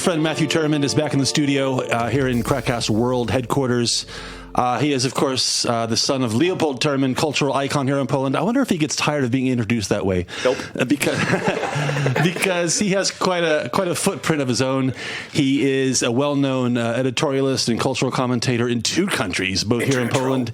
friend Matthew Tyrmand is back in the studio here in KrakCast World headquarters. He is, of course, the son of Leopold Tyrmand, cultural icon here in Poland. I wonder if he gets tired of being introduced that way. Nope. Because he has quite a footprint of his own. He is a well-known editorialist and cultural commentator in two countries, both here in Poland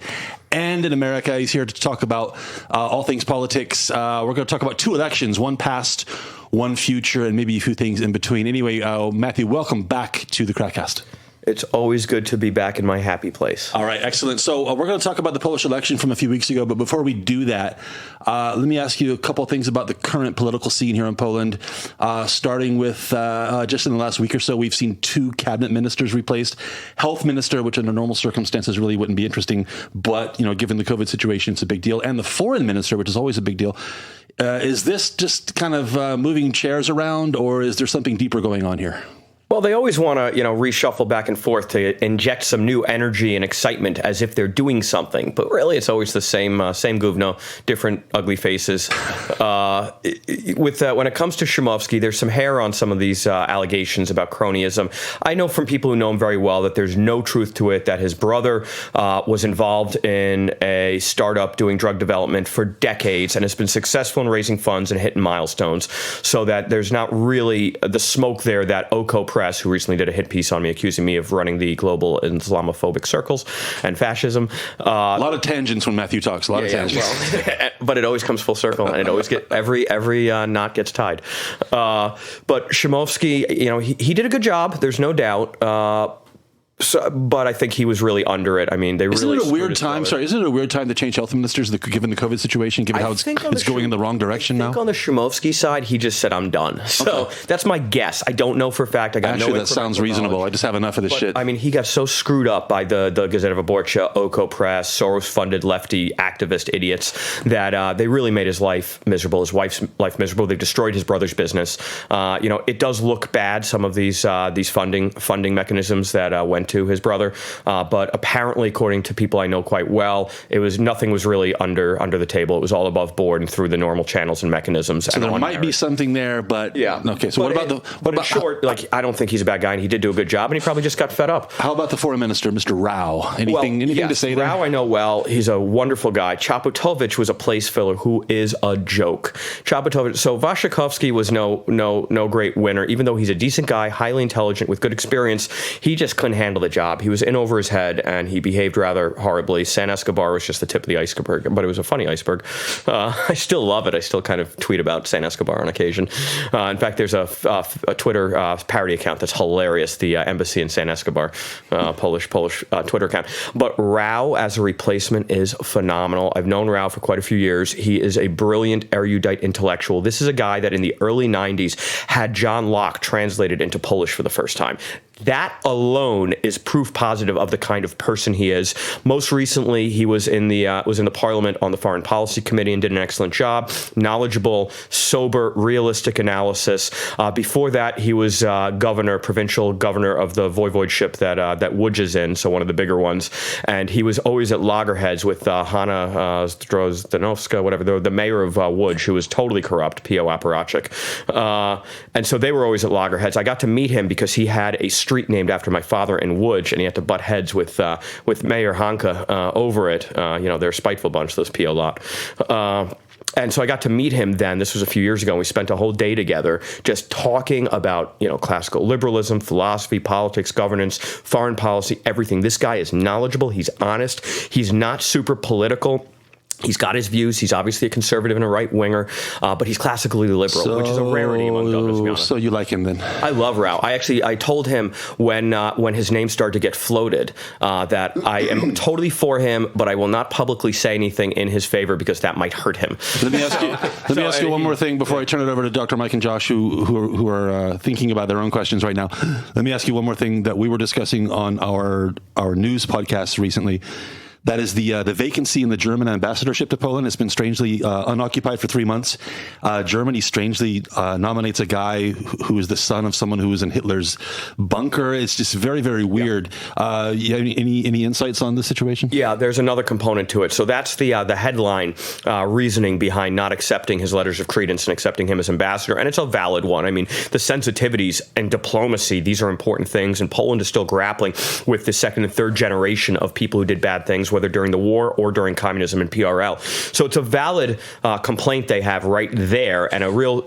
and in America. He's here to talk about all things politics. We're going to talk about two elections, one past, one future, and maybe a few things in between. Anyway, Matthew, welcome back to the KrakCast. It's always good to be back in my happy place. All right, excellent. So we're going to talk about the Polish election from a few weeks ago, but before we do that, let me ask you a couple of things about the current political scene here in Poland, starting with just in the last week or so, we've seen two cabinet ministers replaced. Health minister, which under normal circumstances really wouldn't be interesting, but given the COVID situation, it's a big deal. And the foreign minister, which is always a big deal. Is this just kind of moving chairs around, or is there something deeper going on here? Well, they always want to, reshuffle back and forth to inject some new energy and excitement as if they're doing something. But really, it's always the same guvno, different ugly faces. When it comes to Szymowski, there's some hair on some of these allegations about cronyism. I know from people who know him very well that there's no truth to it, that his brother was involved in a startup doing drug development for decades and has been successful in raising funds and hitting milestones, so that there's not really the smoke there that Oko Press, who recently did a hit piece on me accusing me of running the global Islamophobic circles and fascism. A lot of tangents when Matthew talks. A lot of tangents. Well, but it always comes full circle, and it always every knot gets tied. But Szymowski, he did a good job. There's no doubt. But I think he was really under it. I mean, Isn't it a weird time to change health ministers given the COVID situation, given how it's going in the wrong direction now? I think on the Szymowski side, he just said, I'm done. So that's my guess. I don't know for a fact. I got Actually, that sounds reasonable. I just have enough of this shit. I mean, he got so screwed up by the Gazette of Wyborcza, Oko Press, Soros-funded lefty activist idiots that they really made his life miserable, his wife's life miserable. They've destroyed his brother's business. It does look bad, some of these funding mechanisms that went to his brother, but apparently, according to people I know quite well, nothing was really under the table. It was all above board and through the normal channels and mechanisms. So there might be something there, but yeah. Okay. So in short, I don't think he's a bad guy, and he did do a good job, and he probably just got fed up. How about the foreign minister, Mr. Rao? Anything to say there? Rao I know well. He's a wonderful guy. Chaputowicz was a place filler who is a joke. Chaputowicz. So Waszczykowski was no great winner, even though he's a decent guy, highly intelligent, with good experience. He just couldn't handle the job. He was in over his head, and he behaved rather horribly. San Escobar was just the tip of the iceberg, but it was a funny iceberg. I still love it. I still kind of tweet about San Escobar on occasion. In fact, there's a Twitter parody account that's hilarious, the embassy in San Escobar, Polish Twitter account. But Rao as a replacement is phenomenal. I've known Rao for quite a few years. He is a brilliant, erudite intellectual. This is a guy that in the early 90s had John Locke translated into Polish for the first time. That alone is proof positive of the kind of person he is. Most recently, he was in the Parliament on the Foreign Policy Committee and did an excellent job. Knowledgeable, sober, realistic analysis. Before that, he was provincial governor of the voivodeship that Łódź is in, so one of the bigger ones. And he was always at loggerheads with Hanna Zdrozdanowska, whatever, the mayor of Łódź, who was totally corrupt, P.O. Aparacek. And so they were always at loggerheads. I got to meet him because he had a street named after my father in Łódź, and he had to butt heads with Mayor Hanka over it. They're a spiteful bunch, those PO lot. And so I got to meet him then. This was a few years ago, and we spent a whole day together just talking about, classical liberalism, philosophy, politics, governance, foreign policy, everything. This guy is knowledgeable. He's honest. He's not super political. He's got his views. He's obviously a conservative and a right-winger, but he's classically liberal, which is a rarity among governors, to be honest. So you like him then? I love Rao. I told him when his name started to get floated that I am totally for him, but I will not publicly say anything in his favor because that might hurt him. Let me ask you one more thing before I turn it over to Dr. Mike and Josh, who are thinking about their own questions right now. Let me ask you one more thing that we were discussing on our news podcast recently. That is the vacancy in the German ambassadorship to Poland has been strangely unoccupied for 3 months. Germany strangely nominates a guy who is the son of someone who was in Hitler's bunker. It's just very, very weird. Any insights on this situation? Yeah, there's another component to it. So that's the headline reasoning behind not accepting his letters of credence and accepting him as ambassador. And it's a valid one. I mean, the sensitivities and diplomacy, these are important things. And Poland is still grappling with the second and third generation of people who did bad things, whether during the war or during communism and PRL. So it's a valid complaint they have right there, and a real,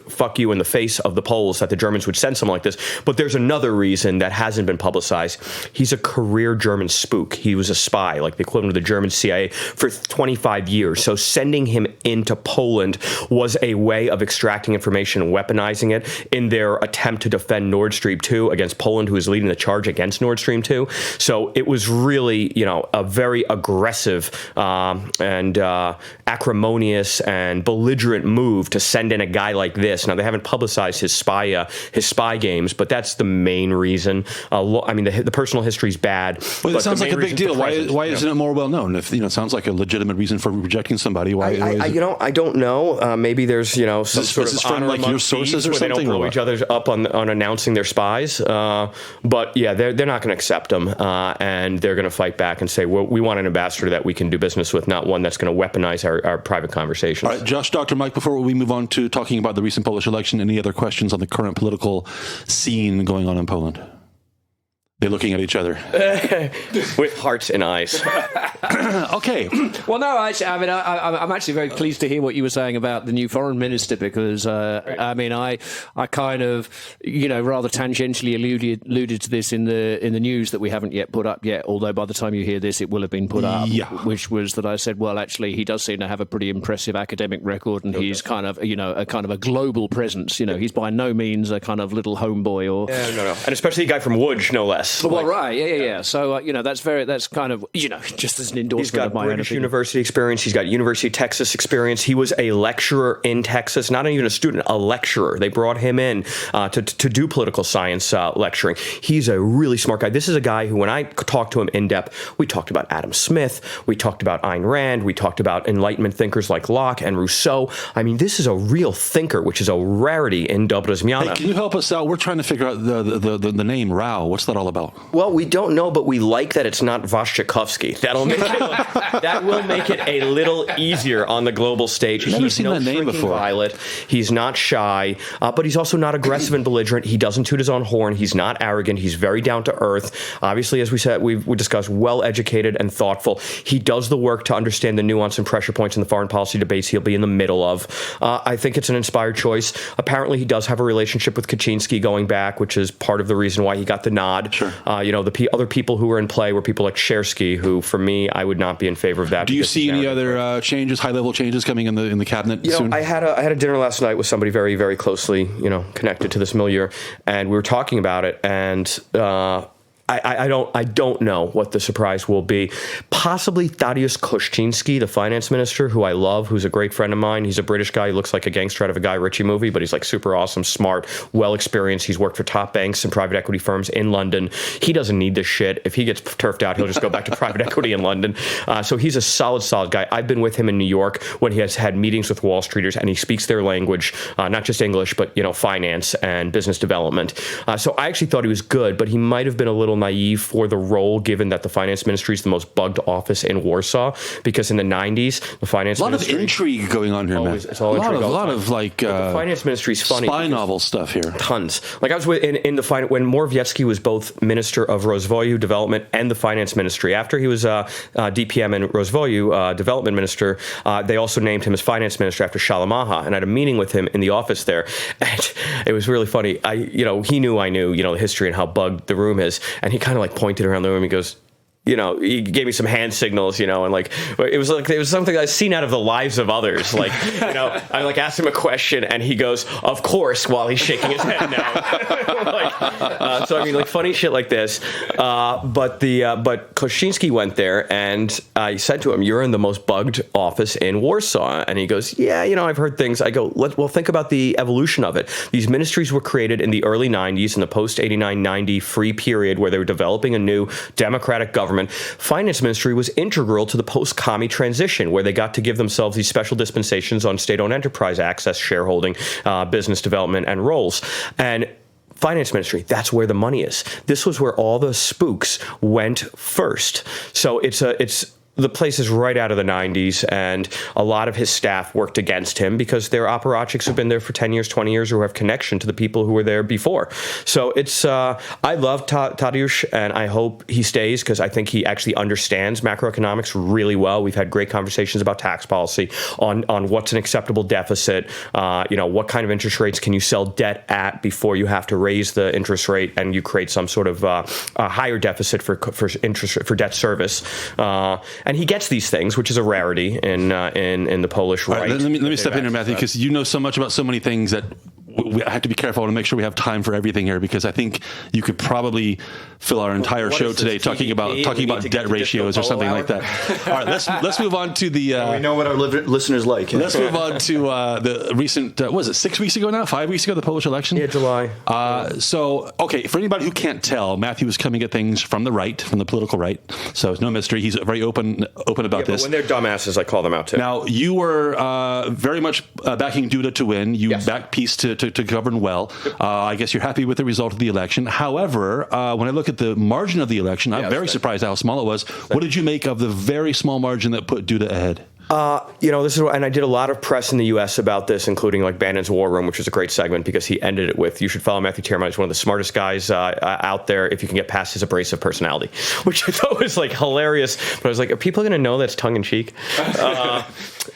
fuck you in the face of the Poles that the Germans would send someone like this. But there's another reason that hasn't been publicized. He's a career German spook. He was a spy, like the equivalent of the German CIA, for 25 years. So sending him into Poland was a way of extracting information and weaponizing it in their attempt to defend Nord Stream 2 against Poland, who is leading the charge against Nord Stream 2. So it was really, a very aggressive and acrimonious and belligerent move to send in a guy like this. Now, they haven't publicized his spy games, but that's the main reason. The personal history is bad. Well, it sounds like a big deal. Why isn't it more well known? If it sounds like a legitimate reason for rejecting somebody. Why? I don't know. Maybe there's some sort of honor like your sources or something. They don't blow each other up on announcing their spies. But yeah, they're not going to accept them, and they're going to fight back and say, well, we want an ambassador that we can do business with, not one that's going to weaponize our private conversations. All right, Josh, Dr. Mike, before we move on to talking about the recent Polish election, any other questions on the current political scene going on in Poland? They're looking at each other with hearts and eyes. Okay. Well, no, I'm actually very pleased to hear what you were saying about the new foreign minister, because I kind of rather tangentially alluded to this in the news that we haven't yet put up yet. Although by the time you hear this, it will have been put up. Yeah. Which was that I said, well, actually, he does seem to have a pretty impressive academic record, and he's kind of a global presence. He's by no means a kind of little homeboy or no, and especially a guy from Łódź, no less. Well, right, yeah. So that's kind of just as an endorsement. He's got of my British university experience. He's got University of Texas experience. He was a lecturer in Texas, not even a student, a lecturer. They brought him in to do political science lecturing. He's a really smart guy. This is a guy who, when I talked to him in depth, we talked about Adam Smith, we talked about Ayn Rand, we talked about Enlightenment thinkers like Locke and Rousseau. I mean, this is a real thinker, which is a rarity in Dobra Zmiana. Hey, can you help us out? We're trying to figure out the name Rao. What's that all about? Well, we don't know, but we like that it's not Waszczykowski. That will make it a little easier on the global stage. Never seen that name before. Violet. He's not shy, but he's also not aggressive and belligerent. He doesn't toot his own horn. He's not arrogant. He's very down to earth. Obviously, as we said, we discussed, well-educated and thoughtful. He does the work to understand the nuance and pressure points in the foreign policy debates he'll be in the middle of. I think it's an inspired choice. Apparently, he does have a relationship with Kaczynski going back, which is part of the reason why he got the nod. Sure. The other people who were in play were people like Shersky, who, for me, I would not be in favor of that. Do you see any other changes, high-level changes coming in the cabinet soon? I had a dinner last night with somebody very, very closely, connected to this milieu, and we were talking about it, and I don't know what the surprise will be. Possibly Tadeusz Kościński, the finance minister, who I love, who's a great friend of mine. He's a British guy. He looks like a gangster out of a Guy Ritchie movie, but he's like super awesome, smart, well experienced. He's worked for top banks and private equity firms in London. He doesn't need this shit. If he gets turfed out, he'll just go back to private equity in London. So he's a solid guy. I've been with him in New York when he has had meetings with Wall Streeters, and he speaks their language, not just English, but finance and business development. So I actually thought he was good, but he might have been a little naive for the role, given that the finance ministry is the most bugged office in Warsaw, because in the 90s, the finance ministry... A lot of intrigue going on here, man. It's all intrigue. A lot of the finance ministry is funny. Spy novel stuff here. Tons. Like I was in the when Morawiecki was both Minister of Rozwoju, Development, and the Finance Ministry. After he was DPM and Rozwoju, Development Minister, they also named him as Finance Minister after Shalamaha, and I had a meeting with him in the office there, and it was really funny. He knew I knew, the history and how bugged the room is, and he kind of pointed around the room. He goes, he gave me some hand signals, and it was something I've seen out of the lives of others. I asked him a question, and he goes, "Of course," while he's shaking his head now. Funny shit like this. But Kościński went there, and I said to him, "You're in the most bugged office in Warsaw," and he goes, "Yeah, I've heard things." I go, "Well, think about the evolution of it. These ministries were created in the early '90s, in the post '89-90 free period, where they were developing a new democratic government. government, finance ministry was integral to the post-commie transition, where they got to give themselves these special dispensations on state-owned enterprise access, shareholding, business development, and roles. And finance ministry, that's where the money is. This was where all the spooks went first. So the place is right out of the 90s, and a lot of his staff worked against him because they're apparatchiks who've been there for 10 years, 20 years, who have connection to the people who were there before. So it's, I love Tadeusz, and I hope he stays because I think he actually understands macroeconomics really well. We've had great conversations about tax policy, on what's an acceptable deficit, what kind of interest rates can you sell debt at before you have to raise the interest rate and you create some sort of a higher deficit for debt service. And he gets these things, which is a rarity in the Polish right. Let me step in here, Matthew, because you know so much about so many things that I have to be careful to make sure we have time for everything here, because I think you could probably fill our entire show today talking about debt ratios or something like that. All right, let's move on to the. We know what our listeners like. Let's move on to the recent. Was it 6 weeks ago now? 5 weeks ago, the Polish election. Yeah, July. Okay, for anybody who can't tell, Matthew is coming at things from the right, from the political right. So it's no mystery. He's very open about this. But when they're dumbasses, I call them out too. Now, you were very much backing Duda to win. You backed Peace to govern well. I guess you're happy with the result of the election. However, when I look at the margin of the election, I'm very surprised how small it was. What did you make of the very small margin that put Duda ahead? This is, and I did a lot of press in the U.S. about this, including like Bannon's War Room, which was a great segment because he ended it with, "You should follow Matthew Tyrmand. He's one of the smartest guys out there if you can get past his abrasive personality," which I thought was like hilarious. But I was like, are people going to know that's tongue in cheek?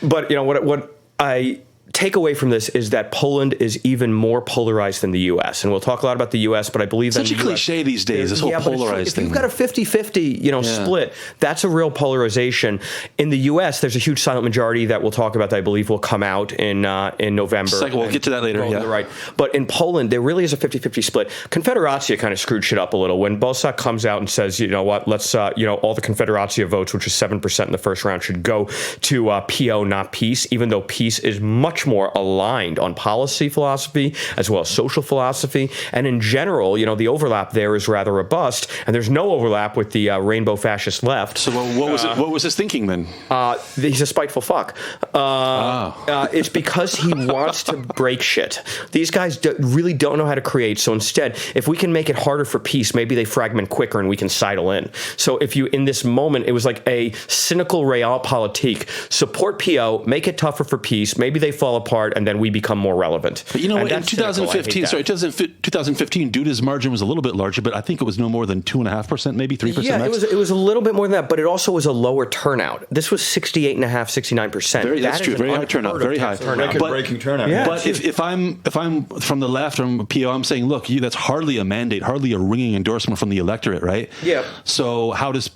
But what I take away from this is that Poland is even more polarized than the U.S. And we'll talk a lot about the U.S., but I believe that such a cliche these days, this whole polarized thing. If you've got a 50-50, split, that's a real polarization. In the U.S., there's a huge silent majority that we'll talk about that I believe will come out in November. We'll get to that later. Yeah. Right. But in Poland, there really is a 50-50 split. Confederacja kind of screwed shit up a little. When Bosak comes out and says, you know what, let's, all the Confederacja votes, which is 7% in the first round, should go to PO, not Peace, even though Peace is much more aligned on policy philosophy as well as social philosophy. And in general, the overlap there is rather robust, and there's no overlap with the rainbow fascist left. So what was his thinking then? He's a spiteful fuck. It's because he wants to break shit. These guys really don't know how to create. So instead, if we can make it harder for Peace, maybe they fragment quicker and we can sidle in. So if you, in this moment, it was like a cynical realpolitik, support PO, make it tougher for Peace, maybe they fall apart, and then we become more relevant. But in 2015, Duda's margin was a little bit larger, but I think it was no more than 2.5%, maybe 3%. Yeah, it was a little bit more than that, but it also was a lower turnout. This was 68.5%, 69%. That's true. Very high turnout. Very high. Record-breaking turnout. Yeah. But if I'm from the left, from PO, I'm saying, look, that's hardly a mandate, hardly a ringing endorsement from the electorate, right? Yeah. So how does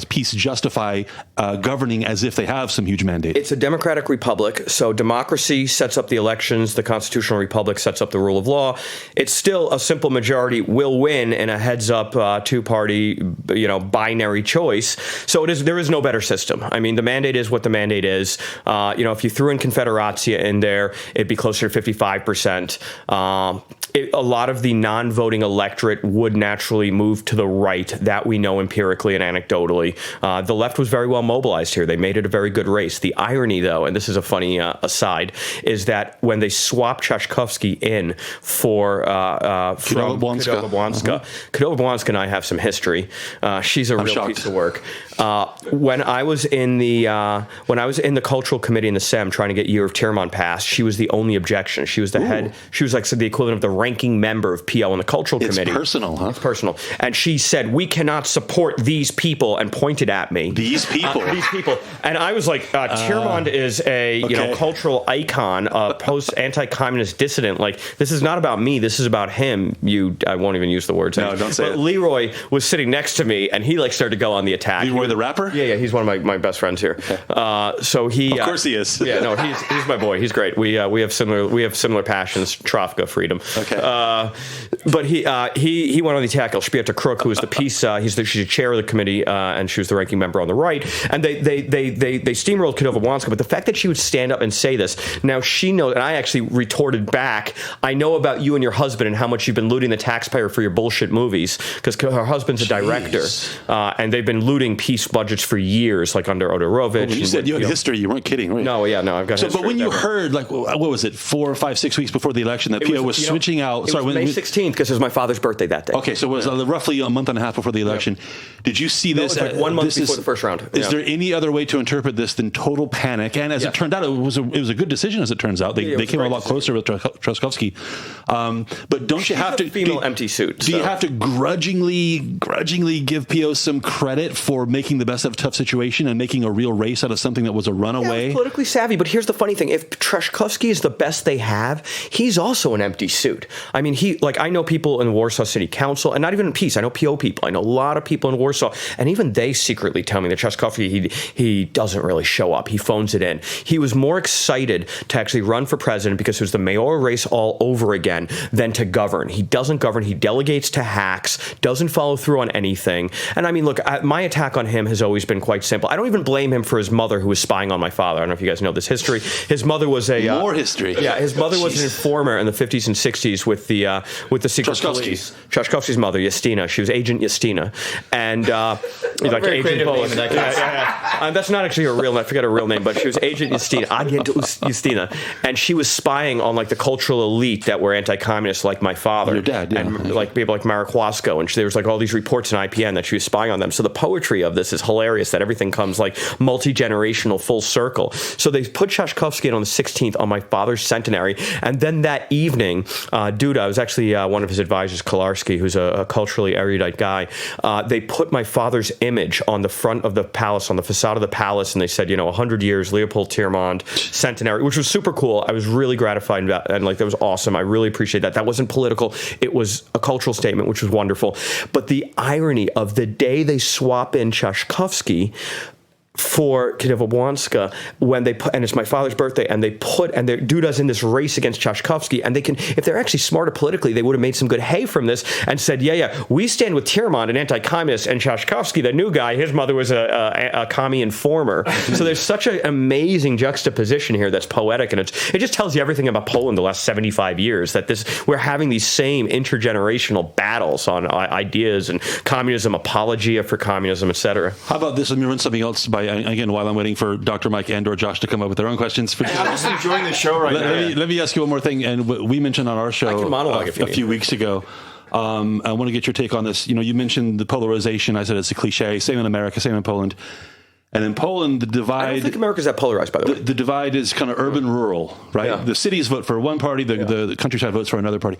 Peace justify governing as if they have some huge mandate? It's a democratic republic, so democracy sets up the elections, the constitutional republic sets up the rule of law. It's still a simple majority will win in a heads-up two-party, binary choice. So there is no better system. I mean, the mandate is what the mandate is. If you threw in Confederacja in there, it'd be closer to 55%. A lot of the non-voting electorate would naturally move to the right. That we know empirically and anecdotally. The left was very well mobilized here. They made it a very good race. The irony, though, and this is a funny aside, is that when they swapped Trzaskowski in for Kidawa-Błąska and I have some history. She's a real piece of work. When I was in the cultural committee in the SEM trying to get Year of Tyrmand passed, she was the only objection. She was the head. She was like the equivalent of the ranking member of PO in the cultural committee. It's personal, huh? It's personal. And she said, "We cannot support these people," and pointed at me. These people. And I was like, Tyrmand is a cultural icon, post-anti-communist dissident. Like, this is not about me. This is about him. I won't even use the words. No, don't say it. Leroy was sitting next to me, and he started to go on the attack. Leroy the rapper? Yeah. He's one of my best friends here. So he. Of course he is. Yeah, no, he's my boy. He's great. We have similar passions. Trafka, freedom. Okay. But he went on the attack. Elżbieta Kruk, who is the peace. She's the chair of the committee, and she was the ranking member on the right. And they steamrolled Kidawa-Błąska. But the fact that she would stand stand up and say this. Now she knows, and I actually retorted back, I know about you and your husband and how much you've been looting the taxpayer for your bullshit movies, because her husband's a director, and they've been looting peace budgets for years, like under Odorovich. When you said you had history, you weren't kidding, right? No, I've got history. But when you heard, like, what was it, 4 or 5, 6 weeks before the election, that PO was switching out. It was May 16th, because it was my father's birthday that day. Okay, so it was roughly a month and a half before the election. Did you see this? It was like 1 month before the first round. Is there any other way to interpret this than total panic? And as it turned out, it was a good decision. As it turns out, they came a lot closer with Truskowski. But don't you have to female empty suit? Do you have to grudgingly give PO some credit for making the best of a tough situation and making a real race out of something that was a runaway? Yeah, politically savvy. But here's the funny thing: if Truskowski is the best they have, he's also an empty suit. I mean, I know people in Warsaw City Council, and not even in Peace. I know PO people. I know a lot of people in Warsaw, and even they secretly tell me that Truskowski, he doesn't really show up. He phones it in. He was more excited to actually run for president because it was the mayoral race all over again than to govern. He doesn't govern. He delegates to hacks, doesn't follow through on anything. And I mean, look, my attack on him has always been quite simple. I don't even blame him for his mother, who was spying on my father. I don't know if you guys know this history. His mother was more history. Yeah, his mother was an informer in the 50s and 60s with the secret police. Truskowski's mother, Justina. She was Agent Justina, and like Agent Polish. That's not actually her real name. I forget her real name, but she was Agent Justina, Agent Justina, and she was spying on like the cultural elite that were anti-communist, like my father, your dad, yeah. And like people like Marek-Wasko, and there was like all these reports in IPN that she was spying on them. So the poetry of this is hilarious. That everything comes like multi-generational, full circle. So they put Truskowski in on the 16th on my father's centenary, and then that evening, Duda, I was actually one of his advisors, Kolarski, who's a culturally erudite guy. They put my father's image on the front of the palace, on the facade of the palace, and they said, 100 years, Leopold Tyrmand, centenary, which was super cool. I was really gratified about, and like that was awesome. I really appreciate that. That wasn't political. It was a cultural statement, which was wonderful. But the irony of the day they swap in Truskowski for Kinewa-Błąska, when they put, and it's my father's birthday, and Duda's in this race against Truskowski, and they can, if they're actually smarter politically, they would have made some good hay from this and said, we stand with Tyrmand, an anti-communist, and Truskowski, the new guy, his mother was a commie informer. So there's such an amazing juxtaposition here that's poetic, and it just tells you everything about Poland the last 75 years, that we're having these same intergenerational battles on ideas and communism, apologia for communism, etc. How about this? Let me run something else by, again, while I'm waiting for Dr. Mike and or Josh to come up with their own questions. I'm just enjoying the show right now. Let me ask you one more thing. And we mentioned on our show a few weeks ago, I want to get your take on this. You mentioned the polarization. I said it's a cliche. Same in America, same in Poland. And in Poland, the divide... I don't think America's that polarized, by the way. The divide is kind of urban-rural, right? Yeah. The cities vote for one party, the countryside votes for another party.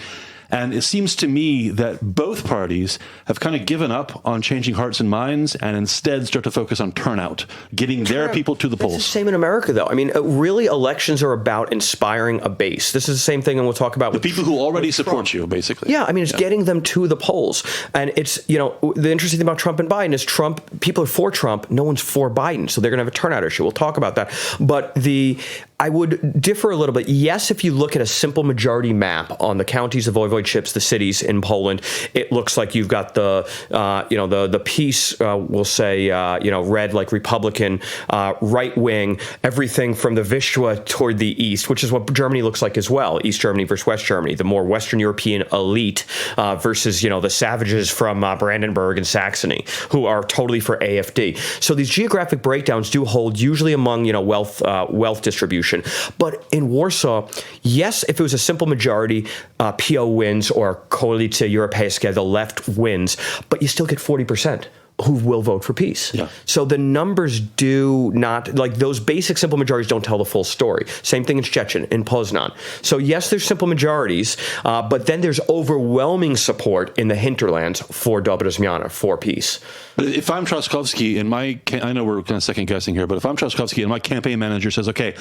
And it seems to me that both parties have kind of given up on changing hearts and minds and instead start to focus on turnout, getting their people to the polls. It's the same in America, though. I mean, really, elections are about inspiring a base. This is the same thing, and we'll talk about... The people who already support you, basically. Yeah, I mean, it's getting them to the polls. And it's, the interesting thing about Trump and Biden is people are for Trump, no one's for Biden, so they're going to have a turnout issue. We'll talk about that. But I would differ a little bit. Yes, if you look at a simple majority map on the counties, the voivodeships, the cities in Poland, it looks like you've got the peace, we'll say, red, like Republican, right wing, everything from the Vistula toward the east, which is what Germany looks like as well. East Germany versus West Germany, the more Western European elite versus, the savages from Brandenburg and Saxony, who are totally for AfD. So these geographic breakdowns do hold usually among, wealth distribution. But in Warsaw, yes, if it was a simple majority, PO wins or Koalicja Europejska, the left wins, but you still get 40% who will vote for peace. Yeah. So the numbers do not, like those basic simple majorities don't tell the full story. Same thing in Szczecin, in Poznan. So yes, there's simple majorities, but then there's overwhelming support in the hinterlands for Dobra Zmiana, for peace. But if I'm Truskowski, I know we're kind of second guessing here, but if I'm Truskowski and my campaign manager says, okay,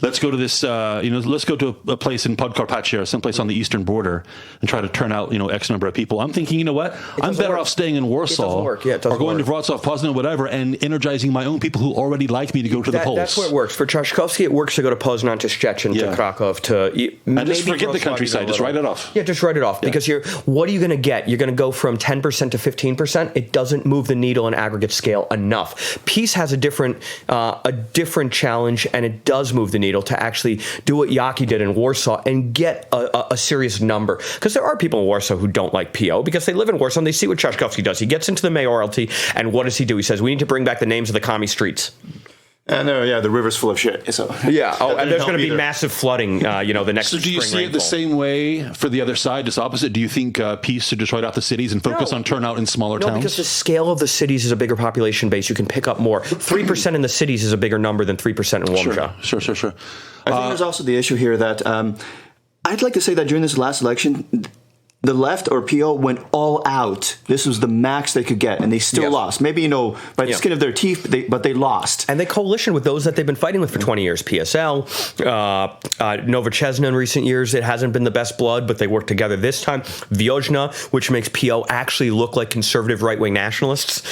let's go to this, let's go to a place in Podkarpacia or someplace on the eastern border and try to turn out, X number of people. I'm thinking, you know what? I'm better off staying in Warsaw or going to Wrocław, Poznan, whatever, and energizing my own people who already like me to go to the polls. That's where it works. For Truskowski, it works to go to Poznan, to Szczecin, to Krakow, and just forget the countryside. Just write it off. Yeah, just write it off. Yeah. Because what are you going to get? You're going to go from 10% to 15%. It doesn't move the needle on aggregate scale enough. Peace has a different challenge, and it does move the needle. needle to actually do what Yaki did in Warsaw and get a serious number. Because there are people in Warsaw who don't like PO because they live in Warsaw and they see what Trzaskowski does. He gets into the mayoralty, and what does he do? He says, we need to bring back the names of the commie streets. The river's full of shit. So yeah. Oh, and there's going to be massive flooding. The next. So do you see it the same way for the other side, just opposite? Do you think peace should just write out the cities and focus on turnout in smaller towns? No, because the scale of the cities is a bigger population base. You can pick up more. 3% in the cities is a bigger number than 3% in Łomża. Sure. I think there's also the issue here that I'd like to say that during this last election, the left or PO went all out. This was the max they could get, and they still lost. Maybe, by the skin of their teeth, but they lost. And they coalition with those that they've been fighting with for 20 years. PSL, Nowoczesna in recent years, it hasn't been the best blood, but they worked together this time. Wiosna, which makes PO actually look like conservative right-wing nationalists.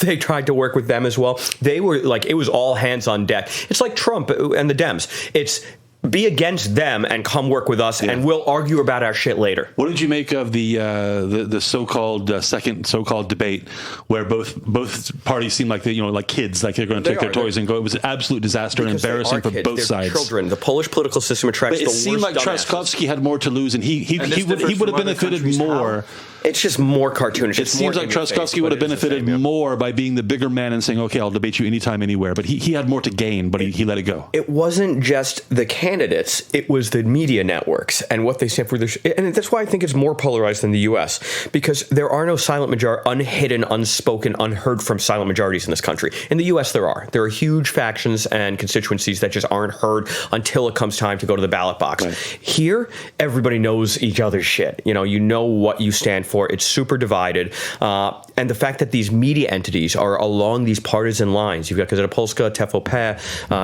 They tried to work with them as well. They were it was all hands on deck. It's like Trump and the Dems. It's be against them and come work with us, and we'll argue about our shit later. What did you make of the so-called second so-called debate, where both parties seemed like like kids, like they're going to take their toys and go? It was an absolute disaster and embarrassing for both sides. Children. The Polish political system attracts the worst. It seemed like Trzaskowski had more to lose, and he would have benefited more. It's just more cartoonish. It seems like Trzaskowski would have benefited more by being the bigger man and saying, okay, I'll debate you anytime, anywhere. But he had more to gain, but he let it go. It wasn't just the candidates. It was the media networks and what they stand for. And that's why I think it's more polarized than the U.S. Because there are no silent majority, unhidden, unspoken, unheard from silent majorities in this country. In the U.S., there are. There are huge factions and constituencies that just aren't heard until it comes time to go to the ballot box. Right. Here, everybody knows each other's shit. You know what you stand for. It's super divided. And the fact that these media entities are along these partisan lines, you've got Gazeta Polska, TVP,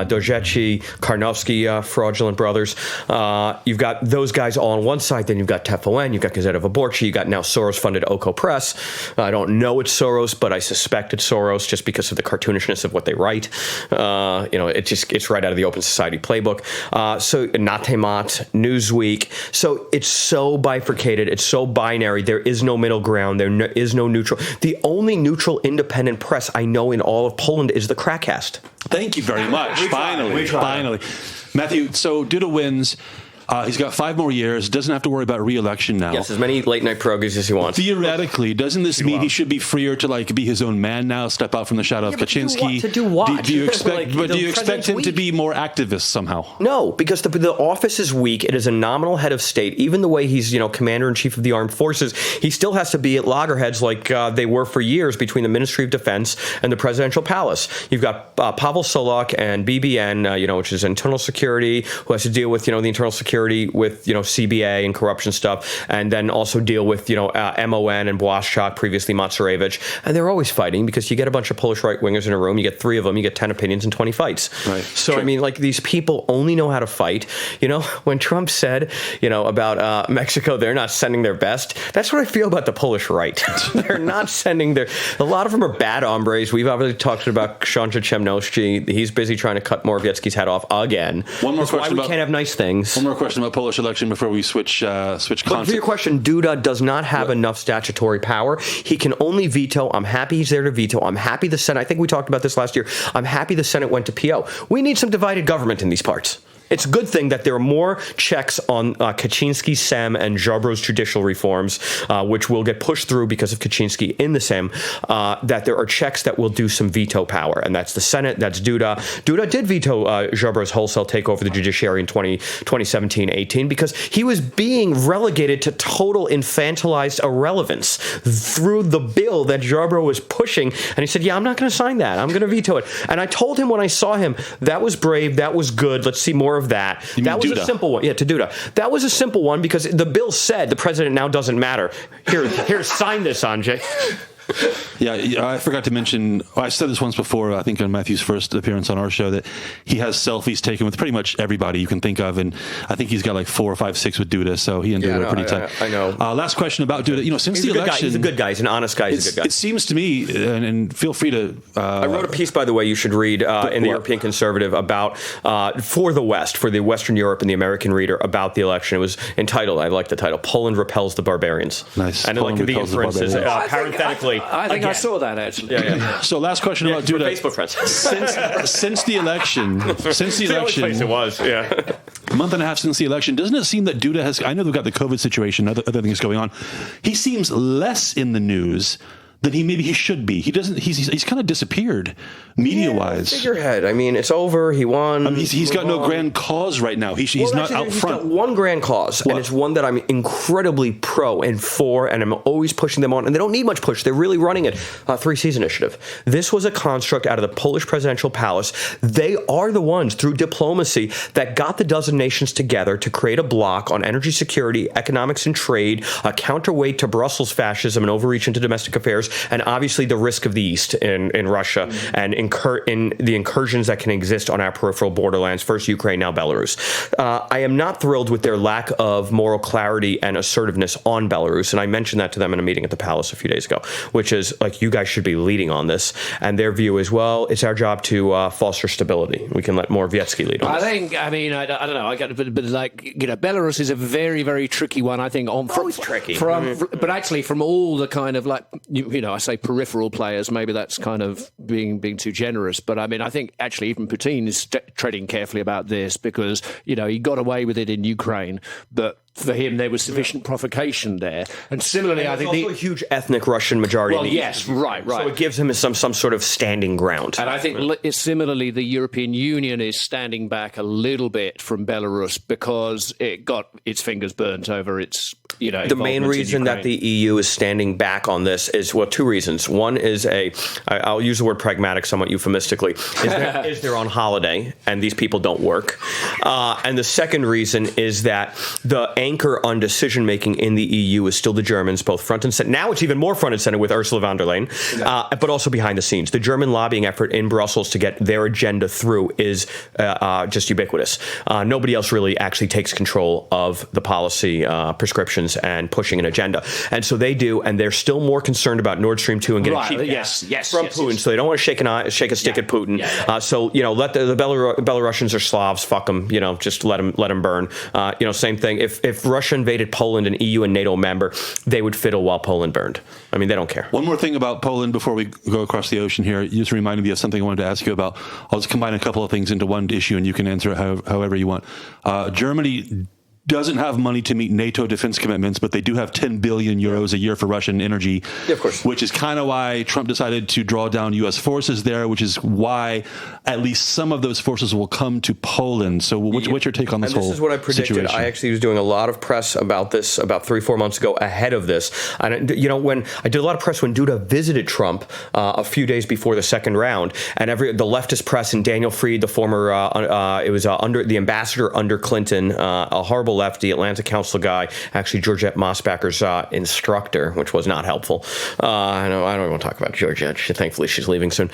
Dojeci, Karnowski, fraudulent brothers. You've got those guys all on one side. Then you've got TVN, you've got Gazeta Wyborcza, you've got now Soros-funded Oko Press. I don't know it's Soros, but I suspect it's Soros just because of the cartoonishness of what they write. It's right out of the Open Society playbook. So Na Temat, Newsweek. So it's so bifurcated. It's so binary. There is no middle ground. There is no neutral. The only neutral independent press I know in all of Poland is the KrakCast. Thank you very much. Finally. Matthew, so Duda wins. He's got 5 more years. Doesn't have to worry about re-election now. Yes, as many late-night pierogies as he wants. Theoretically, doesn't this mean he should be freer to be his own man now, step out from the shadow of Kaczynski? To do what? Do you expect him to be more activist somehow? No, because the office is weak. It is a nominal head of state. Even the way he's commander-in-chief of the armed forces, he still has to be at loggerheads like they were for years between the Ministry of Defense and the presidential palace. You've got Pavel Solok and BBN, which is internal security, who has to deal with the internal security with CBA and corruption stuff, and then also deal with MON and Błaszczak, previously Matsarevich, and they're always fighting because you get a bunch of Polish right wingers in a room, you get 3 of them, you get 10 opinions and 20 fights. Right. So True. These people only know how to fight. When Trump said about Mexico, they're not sending their best. That's what I feel about the Polish right. They're not sending a lot of them are bad hombres. We've obviously talked about Książę Ciemności. He's busy trying to cut Morawiecki's head off again. One more That's question why we can't have nice things. One more question about Polish election before we switch content. But for your question, Duda does not have enough statutory power. He can only veto. I'm happy he's there to veto. I'm happy the Senate, I think we talked about this last year, I'm happy the Senate went to PO. We need some divided government in these parts. It's a good thing that there are more checks on Kaczynski, Sem, and Ziobro's judicial reforms, which will get pushed through because of Kaczynski in the Sem, that there are checks that will do some veto power. And that's the Senate, that's Duda. Duda did veto Ziobro's wholesale takeover of the judiciary in 2017-18 because he was being relegated to total infantilized irrelevance through the bill that Ziobro was pushing. And he said, I'm not going to sign that. I'm going to veto it. And I told him when I saw him, that was brave. That was good. Let's see more of that. That was Duda? A simple one. Yeah, to Duda. That was a simple one because the bill said the president now doesn't matter. Here, sign this, Andrzej. Yeah, I forgot to mention, I said this once before, I think on Matthew's first appearance on our show, that he has selfies taken with pretty much everybody you can think of, and I think he's got like 4 or 5, 6 with Duda, so he and Duda are pretty tight. I know. Last question about Duda. Since the election... He's a good guy. He's an honest guy. He's a good guy. It seems to me, and feel free to... I wrote a piece, by the way, you should read in the European Conservative about, for the West, for the Western Europe and the American reader, about the election. It was entitled, I like the title, Poland Repels the Barbarians. Nice. And Poland the repels the inferences, barbarians. parenthetically, publicly. I think I saw that actually. Yeah. So last question about Duda. Facebook friends. Since the election, It was, a month and a half since the election, doesn't it seem that Duda has? I know they've got the COVID situation, other things going on. He seems less in the news than he should be. He doesn't. He's kind of disappeared, media-wise. Figurehead. I mean, it's over. He won. He's got no grand cause right now. He's not out front. He's got one grand cause, and it's one that I'm incredibly pro and for, and I'm always pushing them on. And they don't need much push. They're really running it. 3-seas initiative. This was a construct out of the Polish presidential palace. They are the ones, through diplomacy, that got the dozen nations together to create a bloc on energy security, economics, and trade, a counterweight to Brussels fascism and overreach into domestic affairs, and obviously the risk of the East in Russia and in the incursions that can exist on our peripheral borderlands, first Ukraine, now Belarus. I am not thrilled with their lack of moral clarity and assertiveness on Belarus, and I mentioned that to them in a meeting at the Palace a few days ago, which is like, you guys should be leading on this. And their view is, well, it's our job to foster stability. We can let Morawiecki lead on this. I don't know. I got a bit like, Belarus is a very, very tricky one. I think Always tricky. But actually, from all the kind of like, I say peripheral players, maybe that's kind of being too generous. But I mean, I think actually even Putin is treading carefully about this because, he got away with it in Ukraine, but for him, there was sufficient provocation there. And similarly, I think also a huge ethnic Russian majority. Well, yes, right. So it gives him some sort of standing ground. And I think similarly, the European Union is standing back a little bit from Belarus because it got its fingers burnt over its, the main reason that the EU is standing back on this is, well, two reasons. One is I'll use the word pragmatic somewhat euphemistically, is they're on holiday and these people don't work. And the second reason is that the anchor on decision-making in the EU is still the Germans, both front and center. Now it's even more front and center with Ursula von der Leyen, but also behind the scenes. The German lobbying effort in Brussels to get their agenda through is just ubiquitous. Nobody else really actually takes control of the policy prescriptions and pushing an agenda. And so they do, and they're still more concerned about Nord Stream 2 and getting cheap gas from Putin. So they don't want to shake a stick at Putin. So, let the Belarusians are Slavs, fuck them, just let them burn. Same thing. If Russia invaded Poland, an EU and NATO member, they would fiddle while Poland burned. I mean, they don't care. One more thing about Poland before we go across the ocean here. You just reminded me of something I wanted to ask you about. I'll just combine a couple of things into one issue, and you can answer it however you want. Germany doesn't have money to meet NATO defense commitments, but they do have 10 billion euros a year for Russian energy, of course. Which is kind of why Trump decided to draw down U.S. forces there, which is why at least some of those forces will come to Poland. So what's your take on this whole situation? This is what I predicted. Situation? I actually was doing a lot of press about this about 3-4 months ago ahead of this. And, when I did a lot of press when Duda visited Trump a few days before the second round, and the leftist press and Daniel Fried, the former, under the ambassador under Clinton, a horrible lefty Atlanta council guy, actually Georgette Mossbacker's instructor, which was not helpful. I don't want to talk about Georgette. Thankfully, she's leaving soon.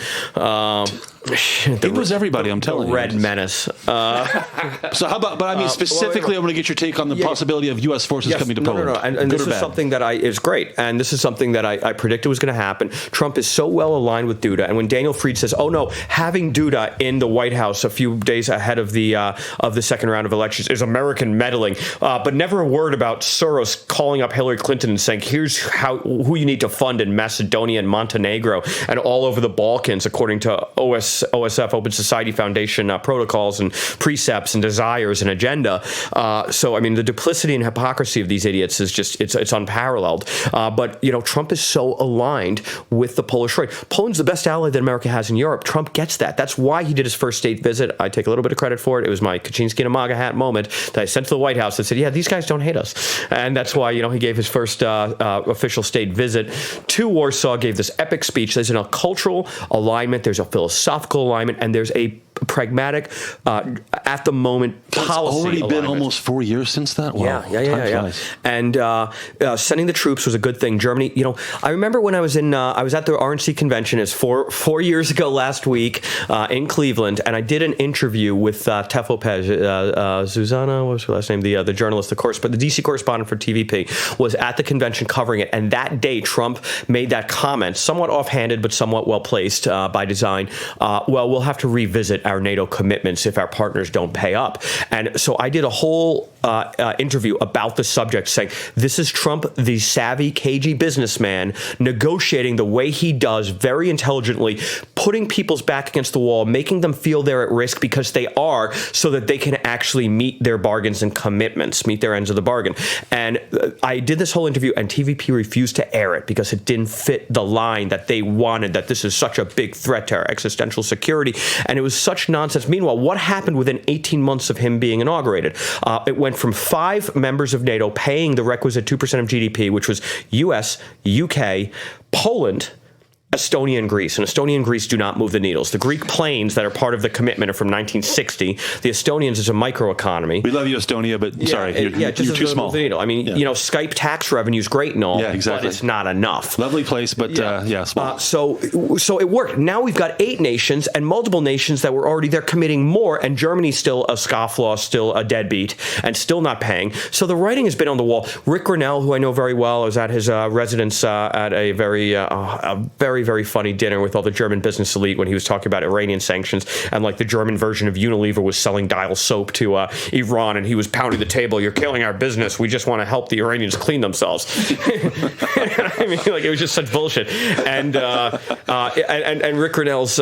It was everybody, I'm telling you. Red menace. So how about, but I mean, specifically, I want to get your take on the possibility of U.S. forces coming to Poland. No. And this is something that is great. And this is something that I predicted was going to happen. Trump is so well aligned with Duda. And when Daniel Fried says, oh no, having Duda in the White House a few days ahead of the second round of elections is American meddling, but never a word about Soros calling up Hillary Clinton and saying, here's who you need to fund in Macedonia and Montenegro and all over the Balkans, according to OSF, Open Society Foundation protocols and precepts and desires and agenda. So, I mean, the duplicity and hypocrisy of these idiots is just, it's unparalleled. But, Trump is so aligned with the Polish right. Poland's the best ally that America has in Europe. Trump gets that. That's why he did his first state visit. I take a little bit of credit for it. It was my Kaczynski in a MAGA hat moment that I sent to the White House that said, yeah, these guys don't hate us. And that's why, he gave his first official state visit to Warsaw, gave this epic speech. There's a cultural alignment, there's a philosophical alignment, and there's a pragmatic, at the moment, policy It's already alignment. been almost 4 years since that? Wow. Yeah. And sending the troops was a good thing. Germany, I remember when I was at the RNC convention, it's four years ago last week in Cleveland, and I did an interview with Tefo Pej, Zuzana, what was her last name? The journalist, the DC correspondent for TVP, was at the convention covering it. And that day, Trump made that comment, somewhat offhanded, but somewhat well placed by design. We'll have to revisit our NATO commitments if our partners don't pay up. And so I did a whole interview about the subject, saying this is Trump, the savvy, cagey businessman, negotiating the way he does, very intelligently, putting people's back against the wall, making them feel they're at risk because they are, so that they can actually meet their bargains and commitments, meet their ends of the bargain. And I did this whole interview, and TVP refused to air it because it didn't fit the line that they wanted, that this is such a big threat to our existential security. And it was such nonsense. Meanwhile, what happened within 18 months of him being inaugurated? It went from 5 members of NATO paying the requisite 2% of GDP, which was US, UK, Poland, Estonia and Greece. And Estonia and Greece do not move the needles. The Greek planes that are part of the commitment are from 1960. The Estonians is a microeconomy. We love you, Estonia, but sorry, you're too small. Move the needle. I mean, Skype tax revenue is great and all, but it's not enough. Lovely place, but small. So it worked. Now we've got 8 nations and multiple nations that were already there committing more, and Germany's still a scofflaw, still a deadbeat, and still not paying. So the writing has been on the wall. Rick Grinnell, who I know very well, I was at his residence at a very funny dinner with all the German business elite when he was talking about Iranian sanctions, and like the German version of Unilever was selling Dial soap to Iran, and he was pounding the table. You're killing our business. We just want to help the Iranians clean themselves. I mean, like, it was just such bullshit. And Rick Grinnell's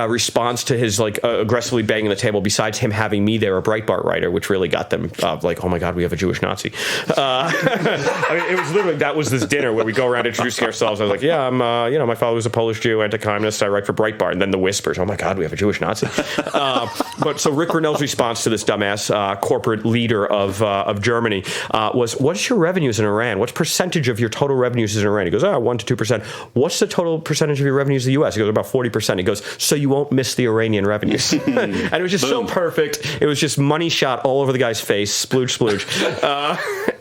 response to his aggressively banging the table, besides him having me there, a Breitbart writer, which really got them like, oh my God, we have a Jewish Nazi. I mean, it was literally, that was this dinner where we go around introducing ourselves. I was like, yeah, I'm my father was a Polish Jew, anti-communist. I write for Breitbart. And then the whispers, oh my God, we have a Jewish Nazi. But so Rick Grinnell's response to this dumbass corporate leader of Germany was, what's your revenues in Iran? What's percentage of your total revenues is in Iran? He goes, 1 to 2%. What's the total percentage of your revenues in the U.S.? He goes, about 40%. He goes, so you won't miss the Iranian revenues. And it was just so perfect. It was just money shot all over the guy's face. Splooge, splooge.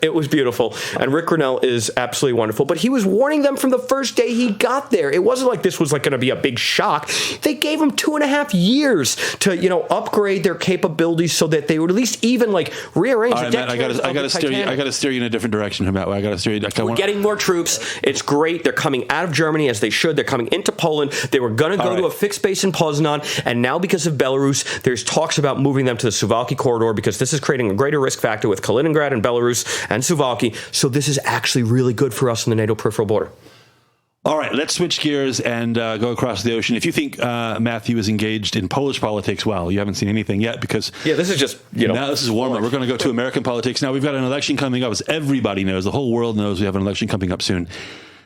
It was beautiful. And Rick Grinnell is absolutely wonderful. But he was warning them from the first day he got there. It wasn't like this was going to be a big shock. They gave him 2.5 years to, upgrade their capabilities so that they would at least even rearrange the deck. I got to steer you in a different direction, Matt. I got to steer you. We're getting more troops. It's great. They're coming out of Germany as they should. They're coming into Poland. They were going to go to a fixed base in Poznan, and now because of Belarus, there's talks about moving them to the Suwalki corridor because this is creating a greater risk factor with Kaliningrad and Belarus and Suwalki. So this is actually really good for us in the NATO peripheral border. All right, let's switch gears and go across the ocean. If you think Matthew is engaged in Polish politics, well, you haven't seen anything yet because... Yeah, this is just, Now this is warm up. We're going to go to American politics. Now we've got an election coming up. As everybody knows, the whole world knows we have an election coming up soon.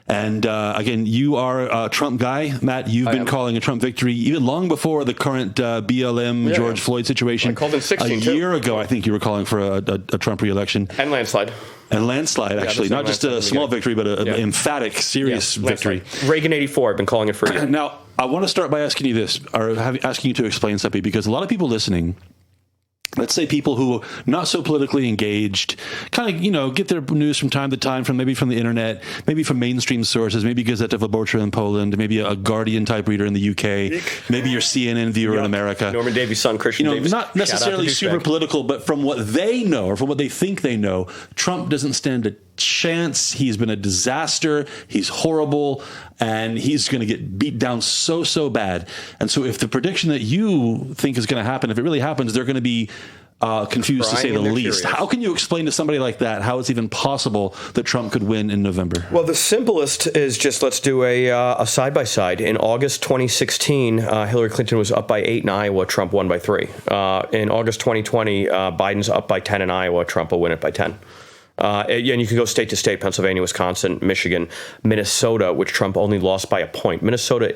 And again, you are a Trump guy, Matt. You've been calling a Trump victory even long before the current BLM George Floyd situation. I called in 16 a year ago, I think you were calling for a Trump re-election. And landslide. And landslide, actually. Not just a small victory, but an emphatic, serious victory. Reagan 84, I've been calling it for a year. Now, I want to start by asking you this, or asking you to explain something, because a lot of people listening, let's say people who are not so politically engaged, kind of, get their news from time to time from maybe from the internet, maybe from mainstream sources, maybe Gazeta Wyborcza in Poland, maybe a Guardian type reader in the UK, maybe your CNN viewer in America. Norman Davies' son, Christian Davies. Not necessarily super political, but from what they know or from what they think they know, Trump doesn't stand a chance. He's been a disaster. He's horrible, and he's going to get beat down so bad. And so if the prediction that you think is going to happen, if it really happens, they're going to be confused, to say the least. Curious. How can you explain to somebody like that how it's even possible that Trump could win in November? Well, the simplest is just let's do a side-by-side. In August 2016, Hillary Clinton was up by 8 in Iowa. Trump won by 3. In August 2020, Biden's up by 10 in Iowa. Trump will win it by 10. And you can go state to state: Pennsylvania, Wisconsin, Michigan, Minnesota, which Trump only lost by a point. Minnesota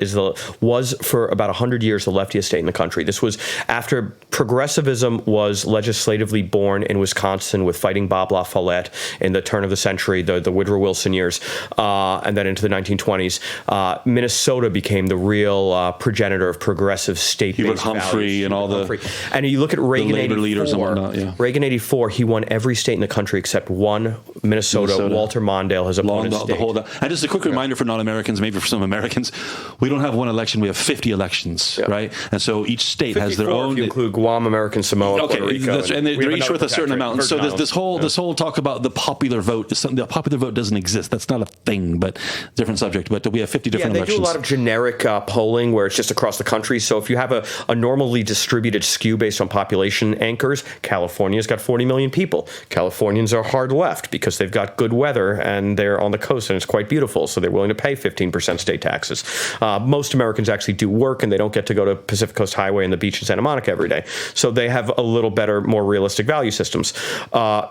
was for about 100 years the leftiest state in the country. This was after progressivism was legislatively born in Wisconsin with Fighting Bob La Follette in the turn of the century, the Woodrow Wilson years, and then into the 1920s. Minnesota became the real progenitor of progressive state-based Hubert Humphrey values. and all the and you look at Reagan labor 84, leaders and whatnot. Yeah. Reagan 84, he won every state in the country except one. won. Minnesota. Walter Mondale, his opponent. And just a quick reminder for non-Americans, maybe for some Americans, we don't have one election, we have 50 elections, right? And so each state has their own. If you include Guam, American Samoa, Puerto Rico. And they're each worth a certain amount. And so this whole talk about the popular vote, the popular vote doesn't exist. That's not a thing, but different subject. But we have 50 different elections. They do a lot of generic polling where it's just across the country. So if you have a normally distributed skew based on population anchors, California's got 40 million people. Californians are hard left because they've got good weather and they're on the coast and it's quite beautiful, so they're willing to pay 15% state taxes. Most Americans actually do work and they don't get to go to Pacific Coast Highway and the beach in Santa Monica every day. So they have a little better, more realistic value systems.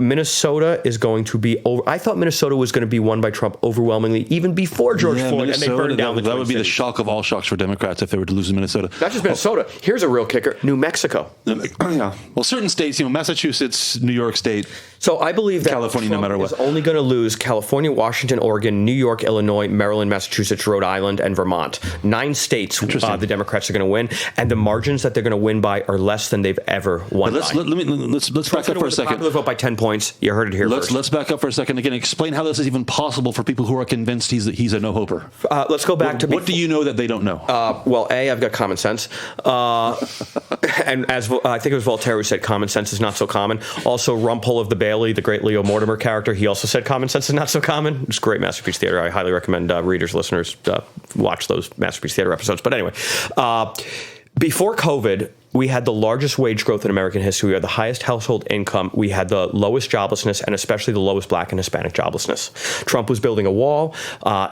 Minnesota is going to be over. I thought Minnesota was going to be won by Trump overwhelmingly even before George Floyd, and they burned down the Twin That would be the shock of all shocks for Democrats if they were to lose in Minnesota. Not just Minnesota. Here's a real kicker: New Mexico. Yeah. Well, certain states, Massachusetts, New York State. So I believe that California, Trump no matter what, is only going to lose California, Washington, Oregon, New York, Illinois, Maryland, Massachusetts, Rhode Island, and Vermont. 9 states the Democrats are going to win, and the margins that they're going to win by are less than they've ever won by. Let's back up for a second. Popular vote by 10 points. You heard it here first. Let's back up for a second. Again, explain how this is even possible for people who are convinced he's a no-hoper. Let's go back to... What do you know that they don't know? Well, I've got common sense. And as I think it was Voltaire who said common sense is not so common. Also, Rumpole of the Bailey, the great Leo Mortimer character, he also said common sense is not so common. It's great Masterpiece Theater. I highly recommend readers, listeners, watch those Masterpiece Theater episodes. But anyway, before COVID, we had the largest wage growth in American history. We had the highest household income. We had the lowest joblessness, and especially the lowest black and Hispanic joblessness. Trump was building a wall.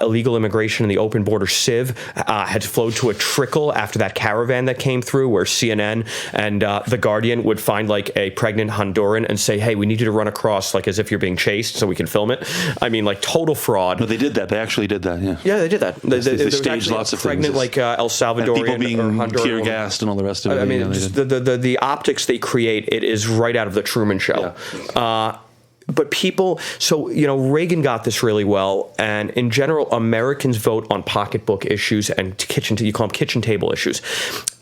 Illegal immigration and the open border sieve had flowed to a trickle after that caravan that came through, where CNN and The Guardian would find like a pregnant Honduran and say, hey, we need you to run across like as if you're being chased so we can film it. I mean, like total fraud. No, they did that. They actually did that, yeah. Yeah, they did that. They staged lots of pregnant, things. Like El Salvadorian people being or Honduran tear gassed and all the rest of it. I mean, just the optics they create, it is right out of the Truman Show. Yeah. But people, so, Reagan got this really well. And in general, Americans vote on pocketbook issues and you call them kitchen table issues,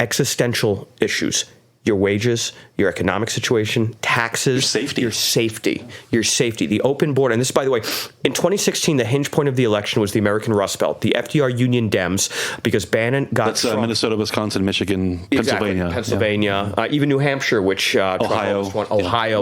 existential issues. Your wages, your economic situation, taxes, your safety. The open border. And this, by the way, in 2016, the hinge point of the election was the American Rust Belt, the FDR Union Dems, because Bannon got That's Minnesota, Wisconsin, Michigan, Pennsylvania. Pennsylvania, even New Hampshire, which Ohio,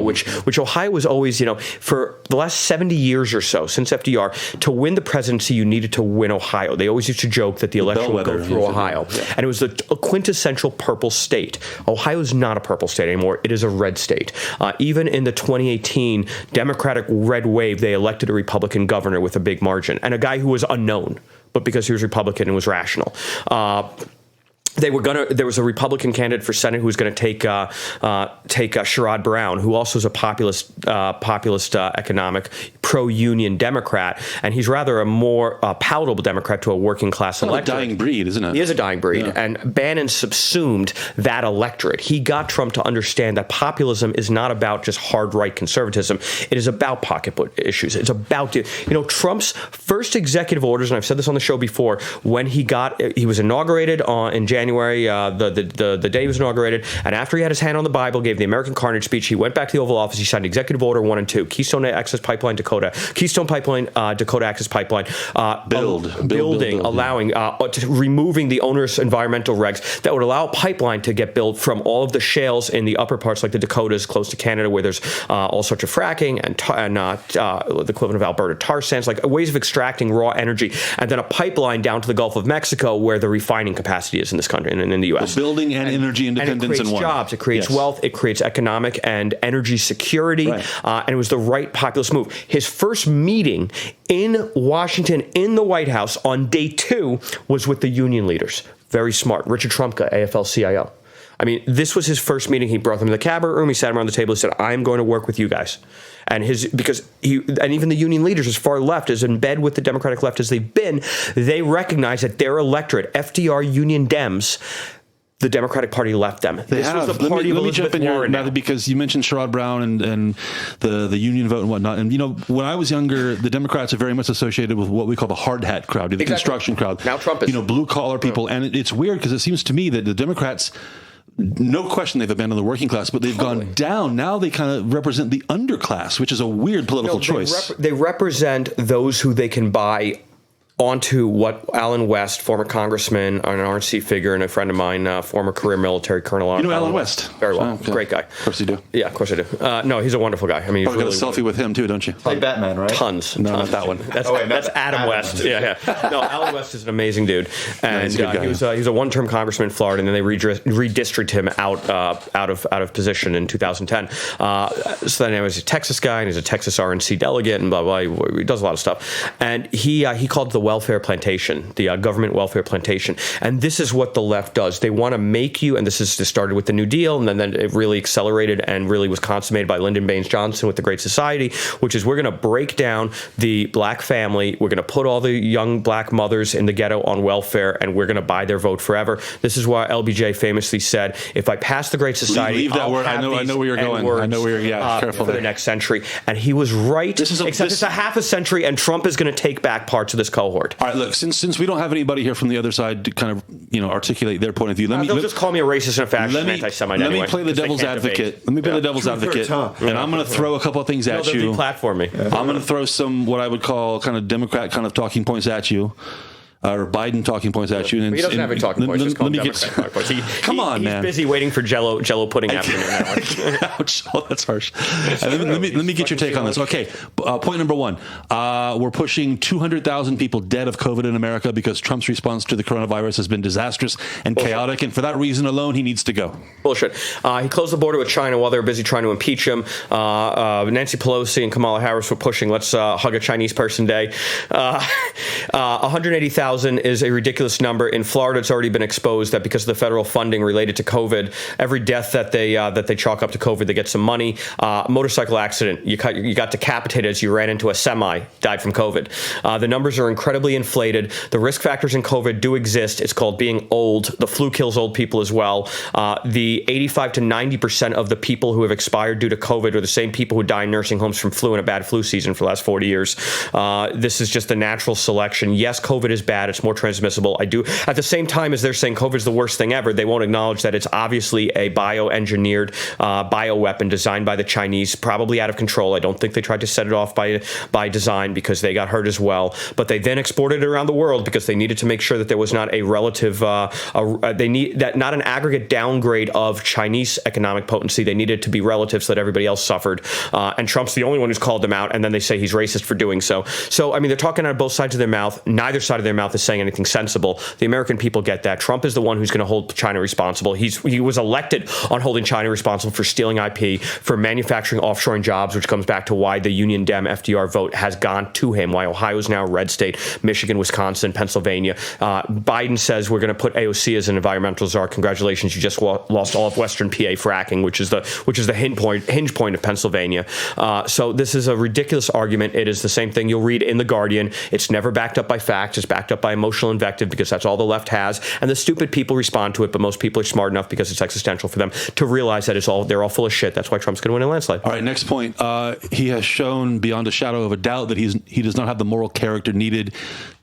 which Ohio was always, for the last 70 years or so, since FDR, to win the presidency, you needed to win Ohio. They always used to joke that the election would go through Ohio. Yeah. And it was the quintessential purple state. Ohio is not a purple state anymore. It is a red state. Even in the 2018 Democratic red wave, they elected a Republican governor with a big margin, and a guy who was unknown, but because he was Republican and was rational. There was a Republican candidate for Senate who was going to take Sherrod Brown, who also is a populist economic, pro-union Democrat, and he's rather a more palatable Democrat to a working class electorate. A dying breed, isn't it? He is a dying breed, and Bannon subsumed that electorate. He got Trump to understand that populism is not about just hard right conservatism. It is about pocketbook issues. It's about Trump's first executive orders, and I've said this on the show before. When he was inaugurated in January, the day he was inaugurated, and after he had his hand on the Bible, gave the American Carnage speech, he went back to the Oval Office, he signed Executive Order 1 and 2, Keystone Access Pipeline Dakota, Keystone Pipeline, Dakota Access Pipeline, building, allowing, removing the onerous environmental regs that would allow a pipeline to get built from all of the shales in the upper parts, like the Dakotas, close to Canada, where there's all sorts of fracking and the equivalent of Alberta tar sands, like ways of extracting raw energy, and then a pipeline down to the Gulf of Mexico, where the refining capacity is in this country and in the U.S. Building and energy independence in one. It creates jobs, it creates wealth, it creates economic and energy security, and it was the right populist move. His first meeting in Washington, in the White House, on day 2, was with the union leaders. Very smart. Richard Trumka, AFL-CIO. I mean, this was his first meeting. He brought them to the cabinet room. He sat around the table. He said, I'm going to work with you guys. And even the union leaders, as far left, as in bed with the Democratic left as they've been, they recognize that their electorate, FDR Union Dems, the Democratic Party left them. This was the party of Elizabeth Warren, Matthew, because you mentioned Sherrod Brown and the union vote and whatnot. And, when I was younger, the Democrats are very much associated with what we call the hard hat crowd, the construction crowd. Now Trump is. Blue collar people. And it's weird because it seems to me that the Democrats, no question they've abandoned the working class, but they've gone down. Now they kind of represent the underclass, which is a weird political choice. They represent those who they can buy onto what Alan West, former congressman, an RNC figure, and a friend of mine, former career military colonel. You know Alan West? Very well. Okay. Great guy. Of course you do. Yeah, of course I do. No, he's a wonderful guy. I mean, he's got a selfie with him too, don't you? Like Batman, right? Tons. No, tons. not that one. That's Adam West. Yeah. No, Alan West is an amazing dude, and he's a good guy, he was a one-term congressman in Florida, and then they redistricted him out of position in 2010. So then he was a Texas guy, and he's a Texas RNC delegate, and blah blah. He does a lot of stuff, and he called it the welfare plantation. The government welfare plantation. And this is what the left does. They want to make you, and this started with the New Deal, and then it really accelerated and really was consummated by Lyndon Baines Johnson with the Great Society, which is we're going to break down the black family. We're going to put all the young black mothers in the ghetto on welfare, and we're going to buy their vote forever. This is why LBJ famously said, if I pass the Great Society, leave that I'll word. I know where you're going. I know where you're careful for the next century. And he was right, except it's a half a century, and Trump is going to take back parts of this cohort. All right, look, since we don't have anybody here from the other side to kind of articulate their point of view, they'll just call me a racist and a fascist and anti-Semite anyway. Let me play the devil's advocate. Let me play the devil's advocate, and I'm going to throw a couple of things at you. Platform me. I'm going to throw some what I would call kind of Democrat kind of talking points at you. Or Biden talking points at you. And he doesn't have any talking points. Just call him Democrat talking points. Come on, man. He's busy waiting for Jello pudding afternoon. Ouch. Oh, that's harsh. Let me get your take on this. Okay, point number one. We're pushing 200,000 people dead of COVID in America because Trump's response to the coronavirus has been disastrous and chaotic, and for that reason alone, he needs to go. Bullshit. He closed the border with China while they were busy trying to impeach him. Nancy Pelosi and Kamala Harris were pushing, let's hug a Chinese person day. 180,000 is a ridiculous number. In Florida, it's already been exposed that because of the federal funding related to COVID, every death that they chalk up to COVID, they get some money. Motorcycle accident, you got decapitated as you ran into a semi, died from COVID. The numbers are incredibly inflated. The risk factors in COVID do exist. It's called being old. The flu kills old people as well. The 85 to 90% of the people who have expired due to COVID are the same people who die in nursing homes from flu and a bad flu season for the last 40 years. This is just a natural selection. Yes, COVID is bad. It's more transmissible. At the same time as they're saying COVID is the worst thing ever, they won't acknowledge that it's obviously a bioengineered bioweapon designed by the Chinese, probably out of control. I don't think they tried to set it off by design because they got hurt as well. But they then exported it around the world because they needed to make sure that there was not a relative, not an aggregate downgrade of Chinese economic potency. They needed to be relative so that everybody else suffered. And Trump's the only one who's called them out, and then they say he's racist for doing so. So, I mean, they're talking out of both sides of their mouth. Neither side of their mouth is saying anything sensible. The American people get that. Trump is the one who's going to hold China responsible. He was elected on holding China responsible for stealing IP, for manufacturing offshoring jobs, which comes back to why the Union Dem FDR vote has gone to him, why Ohio is now a red state, Michigan, Wisconsin, Pennsylvania. Biden says we're going to put AOC as an environmental czar. Congratulations, you just lost all of Western PA fracking, which is the hinge point of Pennsylvania. So this is a ridiculous argument. It is the same thing you'll read in The Guardian. It's never backed up by facts. It's backed up by emotional invective because that's all the left has. And the stupid people respond to it, but most people are smart enough because it's existential for them to realize that they're all full of shit. That's why Trump's going to win a landslide. All right, next point. He has shown beyond a shadow of a doubt that he does not have the moral character needed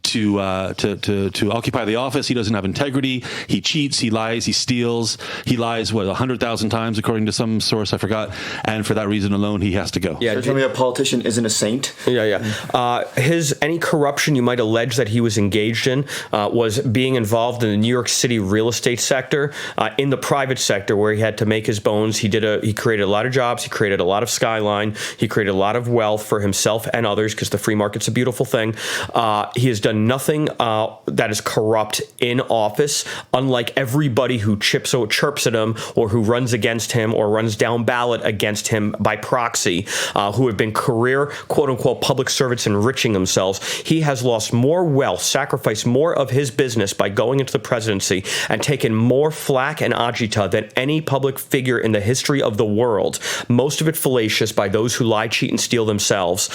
to occupy the office. He doesn't have integrity. He cheats. He lies. He steals. He lies 100,000 times according to some source I forgot. And for that reason alone, he has to go. Yeah, so tell me a politician isn't a saint. Yeah. Any corruption you might allege that he was engaged in was being involved in the New York City real estate sector, in the private sector where he had to make his bones. He created a lot of jobs. He created a lot of skyline. He created a lot of wealth for himself and others because the free market's a beautiful thing. He has done nothing that is corrupt in office, unlike everybody who chirps at him or who runs against him or runs down ballot against him by proxy, who have been career, quote unquote, public servants enriching themselves. He has lost more wealth, sacrificed more of his business by going into the presidency and taken more flack and agita than any public figure in the history of the world, most of it fallacious by those who lie, cheat, and steal themselves.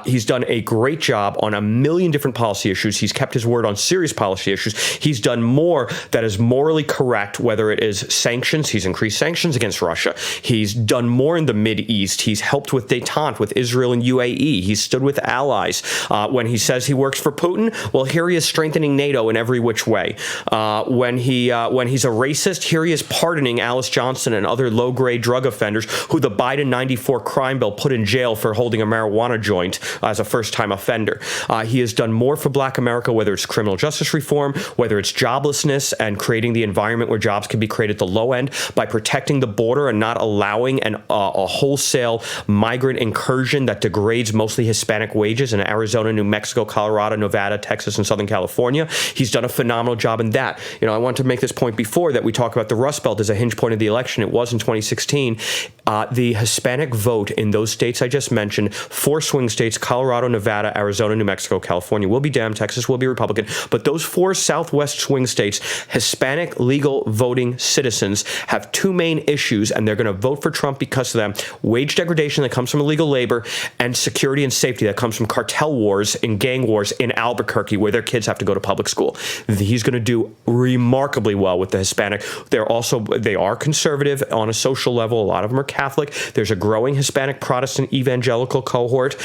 He's done a great job on a million different policy issues. issues. He's kept his word on serious policy issues. He's done more that is morally correct, whether it is sanctions. He's increased sanctions against Russia. He's done more in the Mideast. He's helped with détente with Israel and UAE. He's stood with allies. When he says he works for Putin, well, here he is strengthening NATO in every which way. When he's a racist, here he is pardoning Alice Johnson and other low-grade drug offenders who the Biden 94 crime bill put in jail for holding a marijuana joint as a first-time offender. He has done more for Black America, whether it's criminal justice reform, whether it's joblessness and creating the environment where jobs can be created at the low end by protecting the border and not allowing a wholesale migrant incursion that degrades mostly Hispanic wages in Arizona, New Mexico, Colorado, Nevada, Texas, and Southern California. He's done a phenomenal job in that. I want to make this point before that we talk about the Rust Belt as a hinge point of the election. It was in 2016. The Hispanic vote in those states I just mentioned, 4 swing states, Colorado, Nevada, Arizona, New Mexico, California will be Dem, Texas will be Republican, but those 4 Southwest swing states, Hispanic legal voting citizens have 2 main issues, and they're going to vote for Trump because of them: wage degradation that comes from illegal labor and security and safety that comes from cartel wars and gang wars in Albuquerque, where their kids have to go to public school. He's going to do remarkably well with the Hispanic. They are conservative on a social level. A lot of them are Catholic. There's a growing Hispanic Protestant evangelical cohort.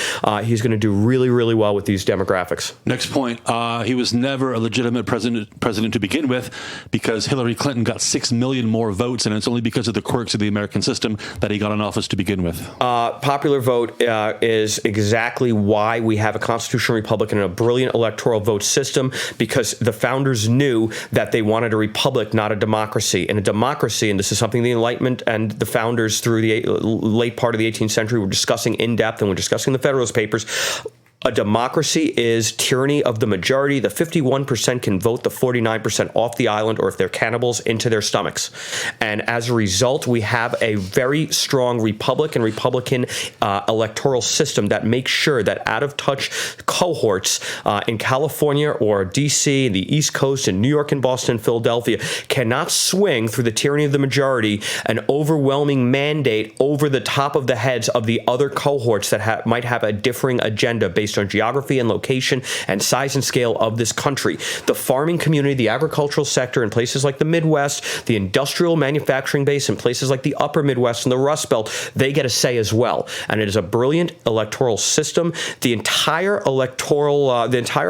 He's going to do really, really well with these demographics. Next point. He was never a legitimate president to begin with, because Hillary Clinton got 6 million more votes, and it's only because of the quirks of the American system that he got in office to begin with. Popular vote is exactly why we have a constitutional republic and a brilliant electoral vote system, because the founders knew that they wanted a republic, not a democracy. And a democracy, and this is something the Enlightenment and the founders through the late part of the 18th century were discussing in depth, and we're discussing in the Federalist Papers. A democracy is tyranny of the majority. The 51% can vote the 49% off the island, or if they're cannibals, into their stomachs. And as a result, we have a very strong Republican electoral system that makes sure that out-of-touch cohorts in California or D.C., the East Coast, and New York and Boston and Philadelphia cannot swing through the tyranny of the majority, an overwhelming mandate over the top of the heads of the other cohorts that might have a differing agenda based on geography and location and size and scale of this country. The farming community, the agricultural sector in places like the Midwest, the industrial manufacturing base in places like the upper Midwest and the Rust Belt, they get a say as well. And it is a brilliant electoral system. The entire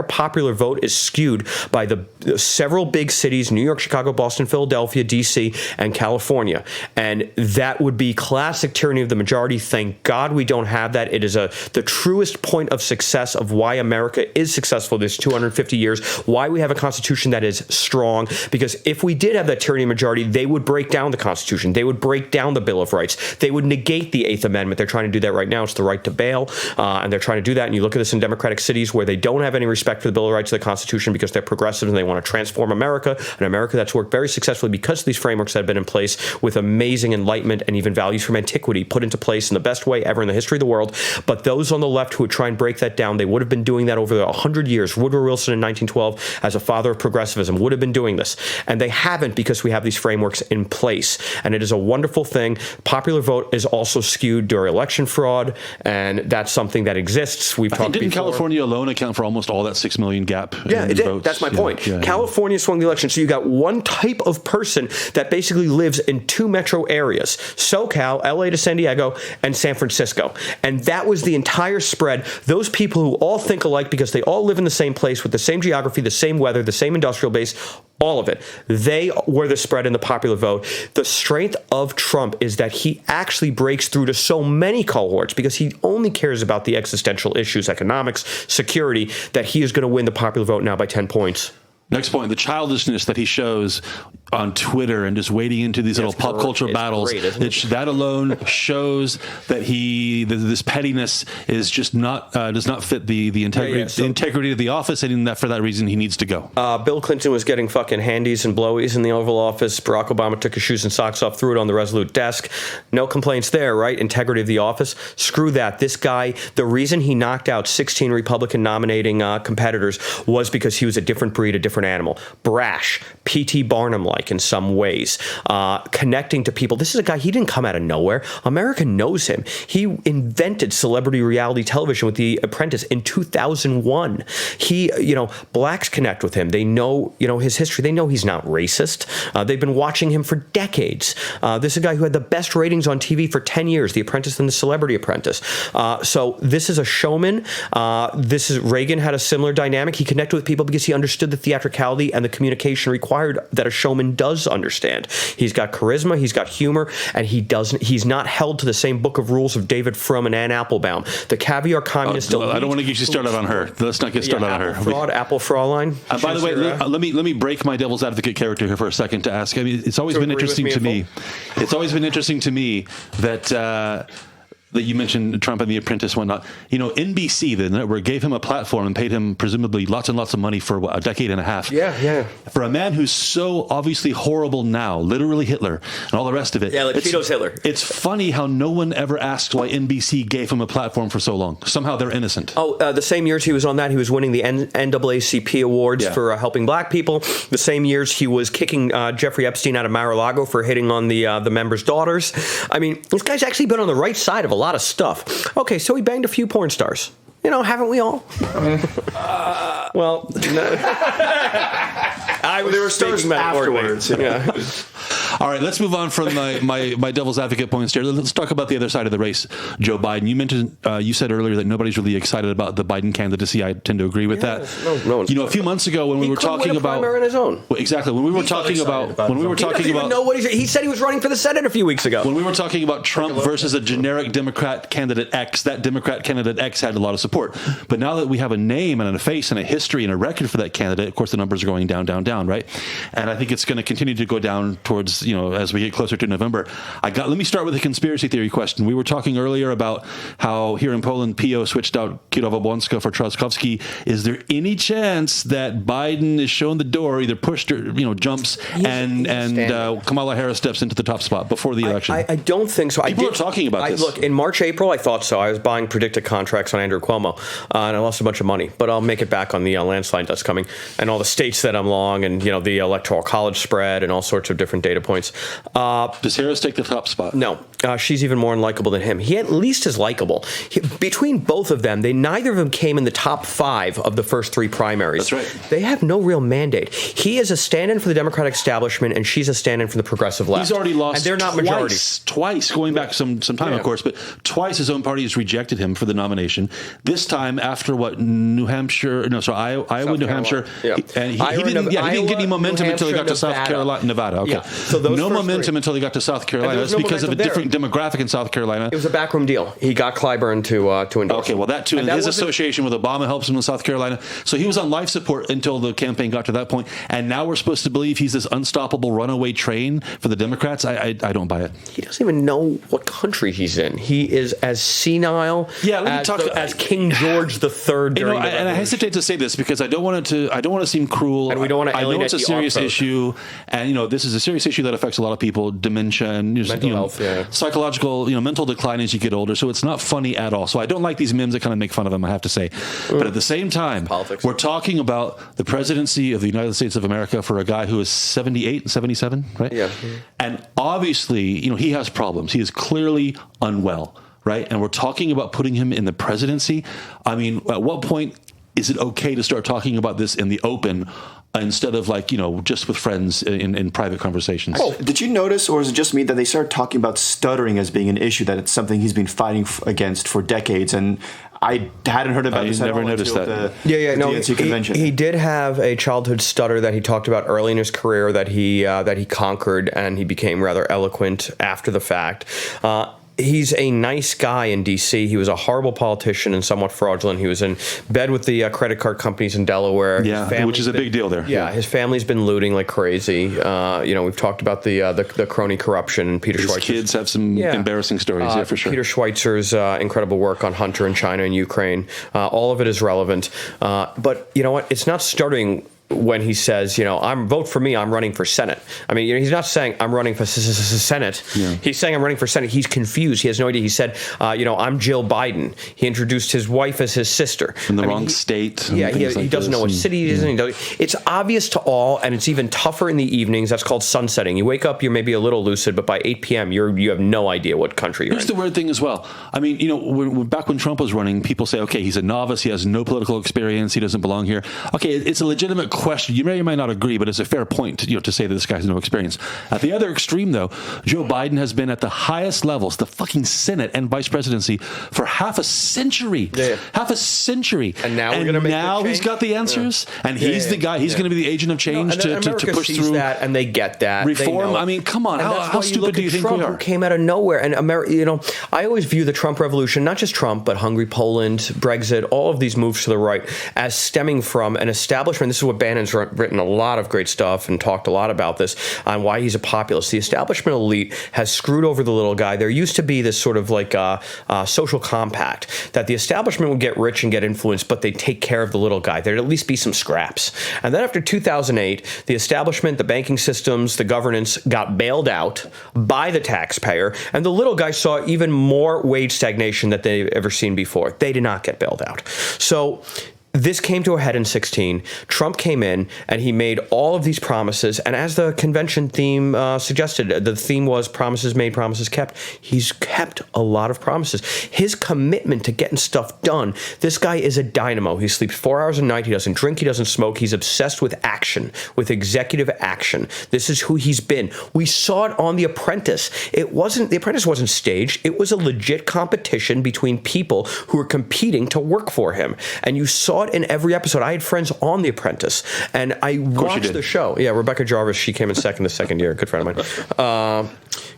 popular vote is skewed by the several big cities, New York, Chicago, Boston, Philadelphia, D.C., and California. And that would be classic tyranny of the majority. Thank God we don't have that. It is the truest point of success of why America is successful this 250 years, why we have a constitution that is strong, because if we did have that tyranny majority, they would break down the Constitution. They would break down the Bill of Rights. They would negate the 8th Amendment. They're trying to do that right now. It's the right to bail, and they're trying to do that. And you look at this in democratic cities where they don't have any respect for the Bill of Rights or the Constitution because they're progressive and they want to transform America, an America that's worked very successfully because of these frameworks that have been in place with amazing enlightenment and even values from antiquity put into place in the best way ever in the history of the world. But those on the left who would try and break that down, they would have been doing that over 100 years. Woodrow Wilson in 1912, as a father of progressivism, would have been doing this. And they haven't, because we have these frameworks in place. And it is a wonderful thing. Popular vote is also skewed during election fraud, and that's something that exists. We've talked didn't before. California alone account for almost all that 6 million gap? Yeah, it did. Votes? That's my point. California swung the election. So you got one type of person that basically lives in 2 metro areas, SoCal, LA to San Diego, and San Francisco. And that was the entire spread. Those people who all think alike because they all live in the same place with the same geography, the same weather, the same industrial base, all of it. They were the spread in the popular vote. The strength of Trump is that he actually breaks through to so many cohorts because he only cares about the existential issues, economics, security, that he is going to win the popular vote now by 10 points. Next point, the childishness that he shows on Twitter and just wading into these little pop culture battles. That alone shows that this pettiness is just not does not fit the integrity the integrity of the office, and that for that reason he needs to go. Bill Clinton was getting fucking handies and blowies in the Oval Office. Barack Obama took his shoes and socks off, threw it on the Resolute desk. No complaints there, right? Integrity of the office. Screw that. This guy, the reason he knocked out 16 Republican nominating competitors was because he was a different breed, a different different animal. Brash, P.T. Barnum-like in some ways, connecting to people. This is a guy, he didn't come out of nowhere. America knows him. He invented celebrity reality television with The Apprentice in 2001. Blacks connect with him. They know, his history. They know he's not racist. They've been watching him for decades. This is a guy who had the best ratings on TV for 10 years, The Apprentice and The Celebrity Apprentice. So this is a showman. Reagan had a similar dynamic. He connected with people because he understood the theatricality and the communication required that a showman does understand. He's got charisma, he's got humor, and he's not held to the same book of rules of David Frum and Anne Applebaum. The caviar communist. I don't want to get you started on her. Let's not get started on her. Apple Fraulein. By the way, let me break my devil's advocate character here for a second to ask. I mean, it's always been interesting to me. It's always been interesting to me that you mentioned Trump and The Apprentice, whatnot. NBC, the network, gave him a platform and paid him presumably lots and lots of money for a decade and a half. Yeah. For a man who's so obviously horrible now, literally Hitler, and all the rest of it. Yeah, Cheetos Hitler. It's funny how no one ever asked why NBC gave him a platform for so long. Somehow they're innocent. The same years he was on that, he was winning the NAACP awards for helping black people. The same years he was kicking Jeffrey Epstein out of Mar-a-Lago for hitting on the members' daughters. I mean, this guy's actually been on the right side of a lot of stuff. Okay, so he banged a few porn stars. Haven't we all? Well, no. They were stars afterwards. Yeah. All right, let's move on from my devil's advocate points here. Let's talk about the other side of the race, Joe Biden. You mentioned, you said earlier that nobody's really excited about the Biden candidacy. I tend to agree with that. No, a few months ago when we were talking about primary on his own. Well, exactly, when we were talking about he said he was running for the Senate a few weeks ago. When we were talking about Trump versus a generic Democrat candidate X, that Democrat candidate X had a lot of support. But now that we have a name and a face and a history and a record for that candidate, of course the numbers are going down, right? And I think it's going to continue to go down towards, as we get closer to November. Let me start with a conspiracy theory question. We were talking earlier about how here in Poland, PO switched out Kirowa-Błąska for Trzaskowski. Is there any chance that Biden is shown the door, either pushed or, jumps, and Kamala Harris steps into the top spot before the election? I don't think so. People are talking about this. Look, in March, April, I thought so. I was buying predicted contracts on Andrew Cuomo, and I lost a bunch of money. But I'll make it back on the landslide that's coming, and all the states that I'm long, and, the Electoral College spread, and all sorts of different data points. Does Harris take the top spot? No. She's even more unlikable than him. He at least is likable. Between both of them, neither of them came in the top 5 of the first 3 primaries. That's right. They have no real mandate. He is a stand-in for the Democratic establishment, and she's a stand-in for the progressive left. He's already lost and they're not majority. Twice, going back some time, of course, but twice his own party has rejected him for the nomination. This time, after Iowa, New Hampshire, yeah. And he didn't get any momentum until he got to South Carolina, Nevada. Okay, yeah. So no momentum until he got to South Carolina. That's because of a different demographic in South Carolina. It was a backroom deal. He got Clyburn to endorse. Okay, well that too, and his association with Obama helps him in South Carolina. So he was on life support until the campaign got to that point, and now we're supposed to believe he's this unstoppable runaway train for the Democrats. I don't buy it. He doesn't even know what country he's in. He is as senile as King George III during the and I hesitate to say this because I don't want to seem cruel, and we don't want to alienate. I know it's a serious issue, and this is a serious issue that affects a lot of people. Dementia and mental health, psychological, mental decline as you get older. So it's not funny at all. So I don't like these memes that kind of make fun of him, I have to say. But at the same time, we're talking about the presidency of the United States of America for a guy who is 78 and 77, right? Yeah. And obviously, he has problems. He is clearly unwell, right? And we're talking about putting him in the presidency. I mean, at what point is it okay to start talking about this in the open instead of just with friends in private conversations? Oh, did you notice, or is it just me, that they started talking about stuttering as being an issue, that it's something he's been fighting against for decades? And I hadn't heard about this at all until the DNC convention. He did have a childhood stutter that he talked about early in his career that he conquered, and he became rather eloquent after the fact. He's a nice guy in D.C. He was a horrible politician and somewhat fraudulent. He was in bed with the credit card companies in Delaware. Yeah, which is a big deal there. Yeah, his family's been looting like crazy. We've talked about the crony corruption and Peter Schweitzer. His kids have some embarrassing stories, for sure. Peter Schweitzer's incredible work on Hunter in China and Ukraine. All of it is relevant. But you know what? It's not starting when he says, I'm vote for me, I'm running for Senate. I mean, he's not saying I'm running for Senate. Yeah. He's saying I'm running for Senate. He's confused. He has no idea. He said, I'm Jill Biden. He introduced his wife as his sister. In the wrong state. Yeah, he doesn't know what city he is in. It's obvious to all, and it's even tougher in the evenings. That's called sunsetting. You wake up, you're maybe a little lucid, but by 8 p.m., you have no idea what country you're in. Here's the weird thing as well. I mean, back when Trump was running, people say, okay, he's a novice. He has no political experience. He doesn't belong here. Okay, it's a legitimate question. You may or may not agree, but it's a fair point to say that this guy has no experience. At the other extreme, though, Joe Biden has been at the highest levels, the fucking Senate and vice presidency, for half a century. Yeah. Half a century. And now we're going to make now he's got the answers, and he's the guy. He's going to be the agent of change to push through that, and they get that reform. I mean, come on, how stupid do you think Trump, we are? Who came out of nowhere, and I always view the Trump revolution, not just Trump, but hungry Poland, Brexit, all of these moves to the right, as stemming from an establishment. This is what Bannon's written a lot of great stuff and talked a lot about this on why he's a populist. The establishment elite has screwed over the little guy. There used to be this sort of like social compact that the establishment would get rich and get influence, but they'd take care of the little guy. There'd at least be some scraps. And then after 2008, the establishment, the banking systems, the governance got bailed out by the taxpayer, and the little guy saw even more wage stagnation that they've ever seen before. They did not get bailed out. So this came to a head in 2016. Trump came in and he made all of these promises. And as the convention theme suggested, the theme was promises made, promises kept. He's kept a lot of promises. His commitment to getting stuff done. This guy is a dynamo. He sleeps 4 hours a night. He doesn't drink. He doesn't smoke. He's obsessed with action, with executive action. This is who he's been. We saw it on The Apprentice. The Apprentice wasn't staged. It was a legit competition between people who were competing to work for him. And you saw it in every episode. I had friends on The Apprentice, and I watched the show. Yeah, Rebecca Jarvis, she came in second the second year. Good friend of mine.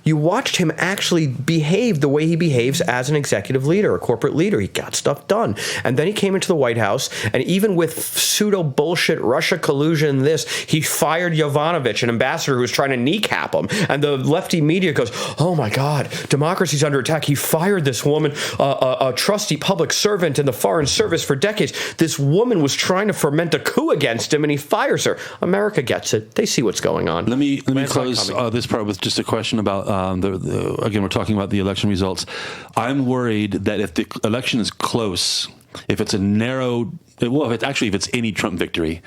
You watched him actually behave the way he behaves as an executive leader, a corporate leader. He got stuff done. And then he came into the White House, and even with pseudo bullshit, Russia collusion, he fired Yovanovitch, an ambassador who was trying to kneecap him. And the lefty media goes, oh my God, democracy's under attack. He fired this woman, a trusty public servant in the Foreign Service for decades. This woman was trying to ferment a coup against him, and he fires her. America gets it. They see what's going on. Let me close this part with just a question about again, we're talking about the election results. I'm worried that if the election is close, if it's a narrow, if it's any Trump victory.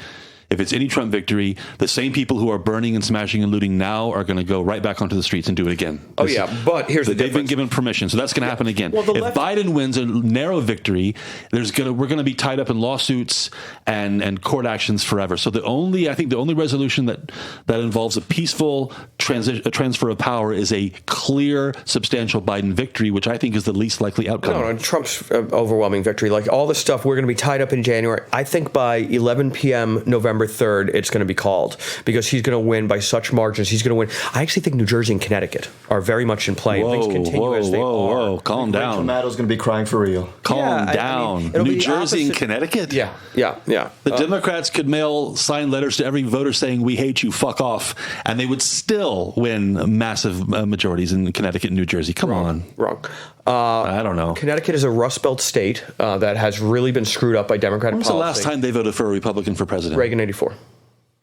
If it's any Trump victory, the same people who are burning and smashing and looting now are going to go right back onto the streets and do it again. But here's the difference. They've been given permission, so that's going to happen again. Well, if Biden wins a narrow victory, we're going to be tied up in lawsuits and court actions forever. So the only resolution that involves a peaceful transfer of power is a clear, substantial Biden victory, which I think is the least likely outcome. No, Trump's overwhelming victory. Like all the stuff, we're going to be tied up in January. I think by 11 p.m. November 3rd, it's going to be called because he's going to win by such margins. He's going to win. I actually think New Jersey and Connecticut are very much in play. Things continue as they are. Calm down. Maddo's going to be crying for real. Calm down. New Jersey and Connecticut? Yeah. The Democrats could mail signed letters to every voter saying, we hate you, fuck off. And they would still win massive majorities in Connecticut and New Jersey. Come on. Wrong. I don't know. Connecticut is a Rust Belt state that has really been screwed up by Democratic policy. When was the last time they voted for a Republican for president? Reagan 84.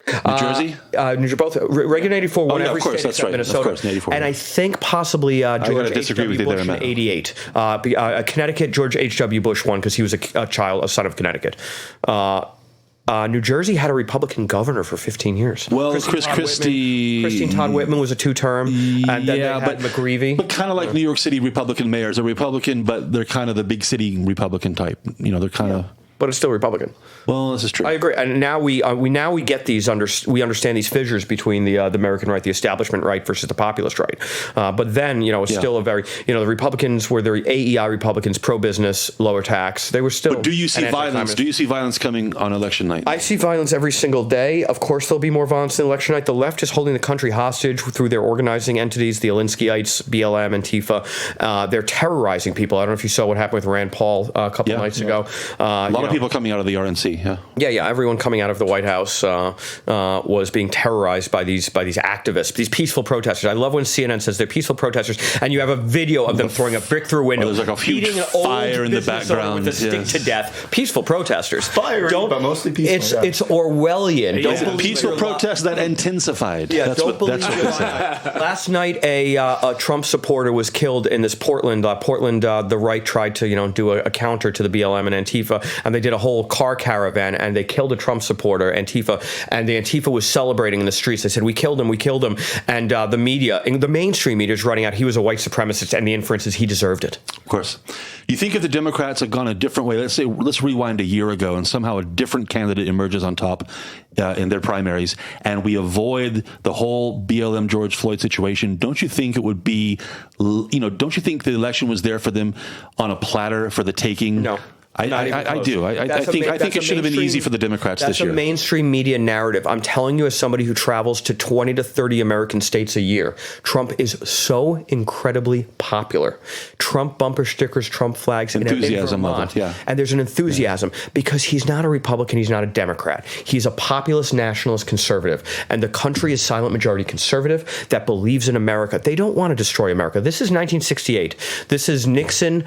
New Jersey? Both. Reagan 84 won every state except Minnesota. Of course, 84. And I think George H.W. Bush in 88. Connecticut, George H.W. Bush won because he was a son of Connecticut. New Jersey had a Republican governor for 15 years. Well, Christine Todd Whitman was a two-term, and then they had McGreevey. But kind of like New York City Republican mayors, a Republican, but they're kind of the big city Republican type. They're kind of. But it's still Republican. Well, this is true. I agree, and now we get these we understand these fissures between the American right, the establishment right versus the populist right. But then it's still a very the Republicans were the AEI Republicans, pro-business, lower tax. They were still. But do you see violence? Do you see violence coming on election night? I see violence every single day. Of course, there'll be more violence on election night. The left is holding the country hostage through their organizing entities, the Alinskyeites, BLM, Antifa. They're terrorizing people. I don't know if you saw what happened with Rand Paul a couple nights ago. of people coming out of the RNC. Yeah. Everyone coming out of the White House was being terrorized by these activists, these peaceful protesters. I love when CNN says they're peaceful protesters, and you have a video of them throwing a brick through a window, there's like a huge beating an fire old in the background with a stick to death. Peaceful protesters. Fire, but mostly peaceful. It's Orwellian. Don't believe peaceful protests that intensified. Yeah, that's what they say. Last night, a Trump supporter was killed in this Portland. The right tried to do a counter to the BLM and Antifa, and they did a whole car caravan, and they killed a Trump supporter, Antifa, and the Antifa was celebrating in the streets. They said, "We killed him, and the media, the mainstream media, is running out. He was a white supremacist, and the inference is he deserved it. Of course. You think if the Democrats had gone a different way, let's rewind a year ago, and somehow a different candidate emerges on top in their primaries, and we avoid the whole BLM George Floyd situation, don't you think it would be, don't you think the election was there for them on a platter for the taking? No. I do. I think it should have been easy for the Democrats this year. That's a mainstream media narrative. I'm telling you, as somebody who travels to 20 to 30 American states a year, Trump is so incredibly popular. Trump bumper stickers, Trump flags, enthusiasm in of it, yeah. And there's an enthusiasm because he's not a Republican, he's not a Democrat. He's a populist nationalist conservative, and the country is silent majority conservative that believes in America. They don't want to destroy America. This is 1968. This is Nixon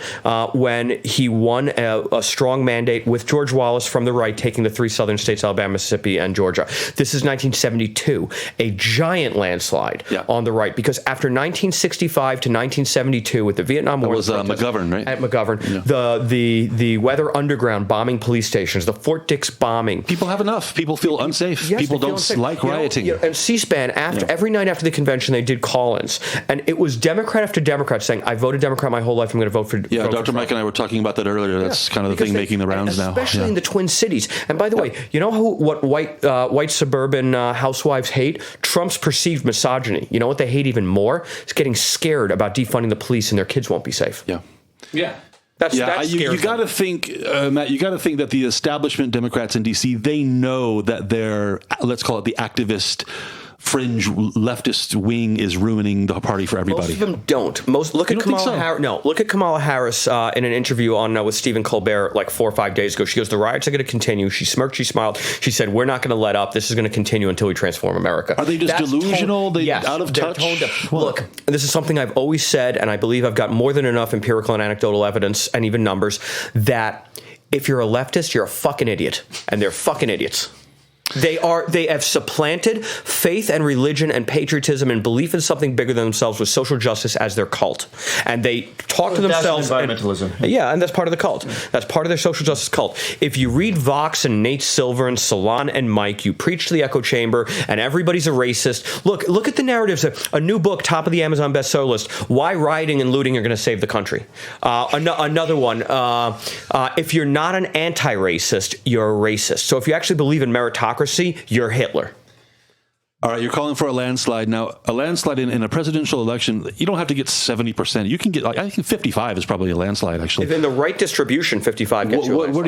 when he won a strong mandate with George Wallace from the right taking the 3 southern states, Alabama, Mississippi, and Georgia. This is 1972, a giant landslide on the right, because after 1965 to 1972 with the Vietnam War, was McGovern, right? At McGovern, the Weather Underground bombing police stations, the Fort Dix bombing. People have enough. People feel unsafe. Yes, people don't like rioting. And C-SPAN, every night after the convention, they did call-ins, and it was Democrat after Democrat saying, "I voted Democrat my whole life. I'm going to vote for." Yeah, Dr. Mike and I were talking about that earlier. That's kind of the thing making the rounds now, especially in the Twin Cities. And by the way, you know what white suburban housewives hate? Trump's perceived misogyny. You know what they hate even more? It's getting scared about defunding the police and their kids won't be safe. Yeah. You got to think, Matt. You got to think that the establishment Democrats in D.C. they know that their, let's call it the activist fringe leftist wing is ruining the party for everybody. Most of them don't. Look at Kamala Harris. No, look at Kamala Harris in an interview on with Stephen Colbert like 4 or 5 days ago. She goes, "The riots are going to continue." She smirked. She smiled. She said, "We're not going to let up. This is going to continue until we transform America." Are they just delusional? Yes, out of touch? Look, this is something I've always said, and I believe I've got more than enough empirical and anecdotal evidence and even numbers that if you're a leftist, you're a fucking idiot, and they're fucking idiots. They have supplanted faith and religion and patriotism and belief in something bigger than themselves with social justice as their cult. And they talk to themselves. Environmentalism. And that's part of the cult. That's part of their social justice cult. If you read Vox and Nate Silver and Salon and Mike, you preach to the echo chamber and everybody's a racist. Look at the narratives. A new book, top of the Amazon bestseller list, Why Rioting and Looting Are Going to Save the Country. Another one, if you're not an anti-racist, you're a racist. So if you actually believe in meritocracy, you're Hitler. All right, you're calling for a landslide. Now, a landslide in a presidential election, you don't have to get 70%. You can get, I think 55 is probably a landslide, actually. If in the right distribution, 55 gets you a landslide.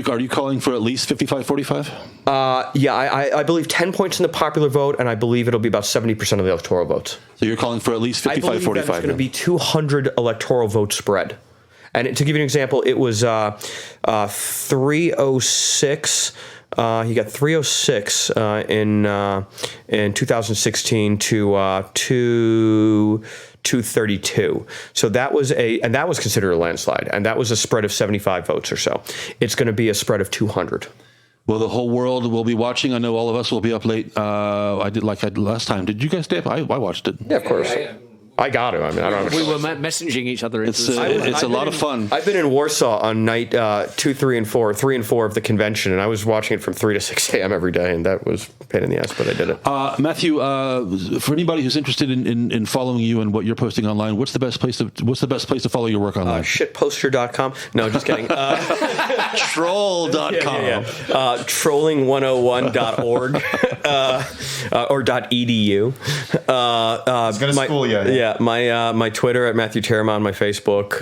Are you calling for at least 55, 45? I believe 10 points in the popular vote, and I believe it'll be about 70% of the electoral votes. So you're calling for at least 55, 45? It's going to be 200 electoral vote spread. And to give you an example, it was 306. He got 306 in 2016 to 232. So that was considered a landslide, and that was a spread of 75 votes or so. It's going to be a spread of 200. Well, the whole world will be watching. I know all of us will be up late. I did like I did last time. Did you guys stay up? I watched it. Yeah, of course. I got to. I mean, I don't know. We were messaging each other. It's a lot of fun. I've been in Warsaw on night 2, 3, and 4, 3 and 4 of the convention, and I was watching it from 3 to 6 a.m. every day, and that was a pain in the ass, but I did it. Matthew, for anybody who's interested in following you and what you're posting online, what's the best place to follow your work online? Shitposter.com. No, just kidding. Troll.com. Trolling101.org or .edu. It's going to school you. Yeah, my Twitter at Matthew Tyrmand, my Facebook,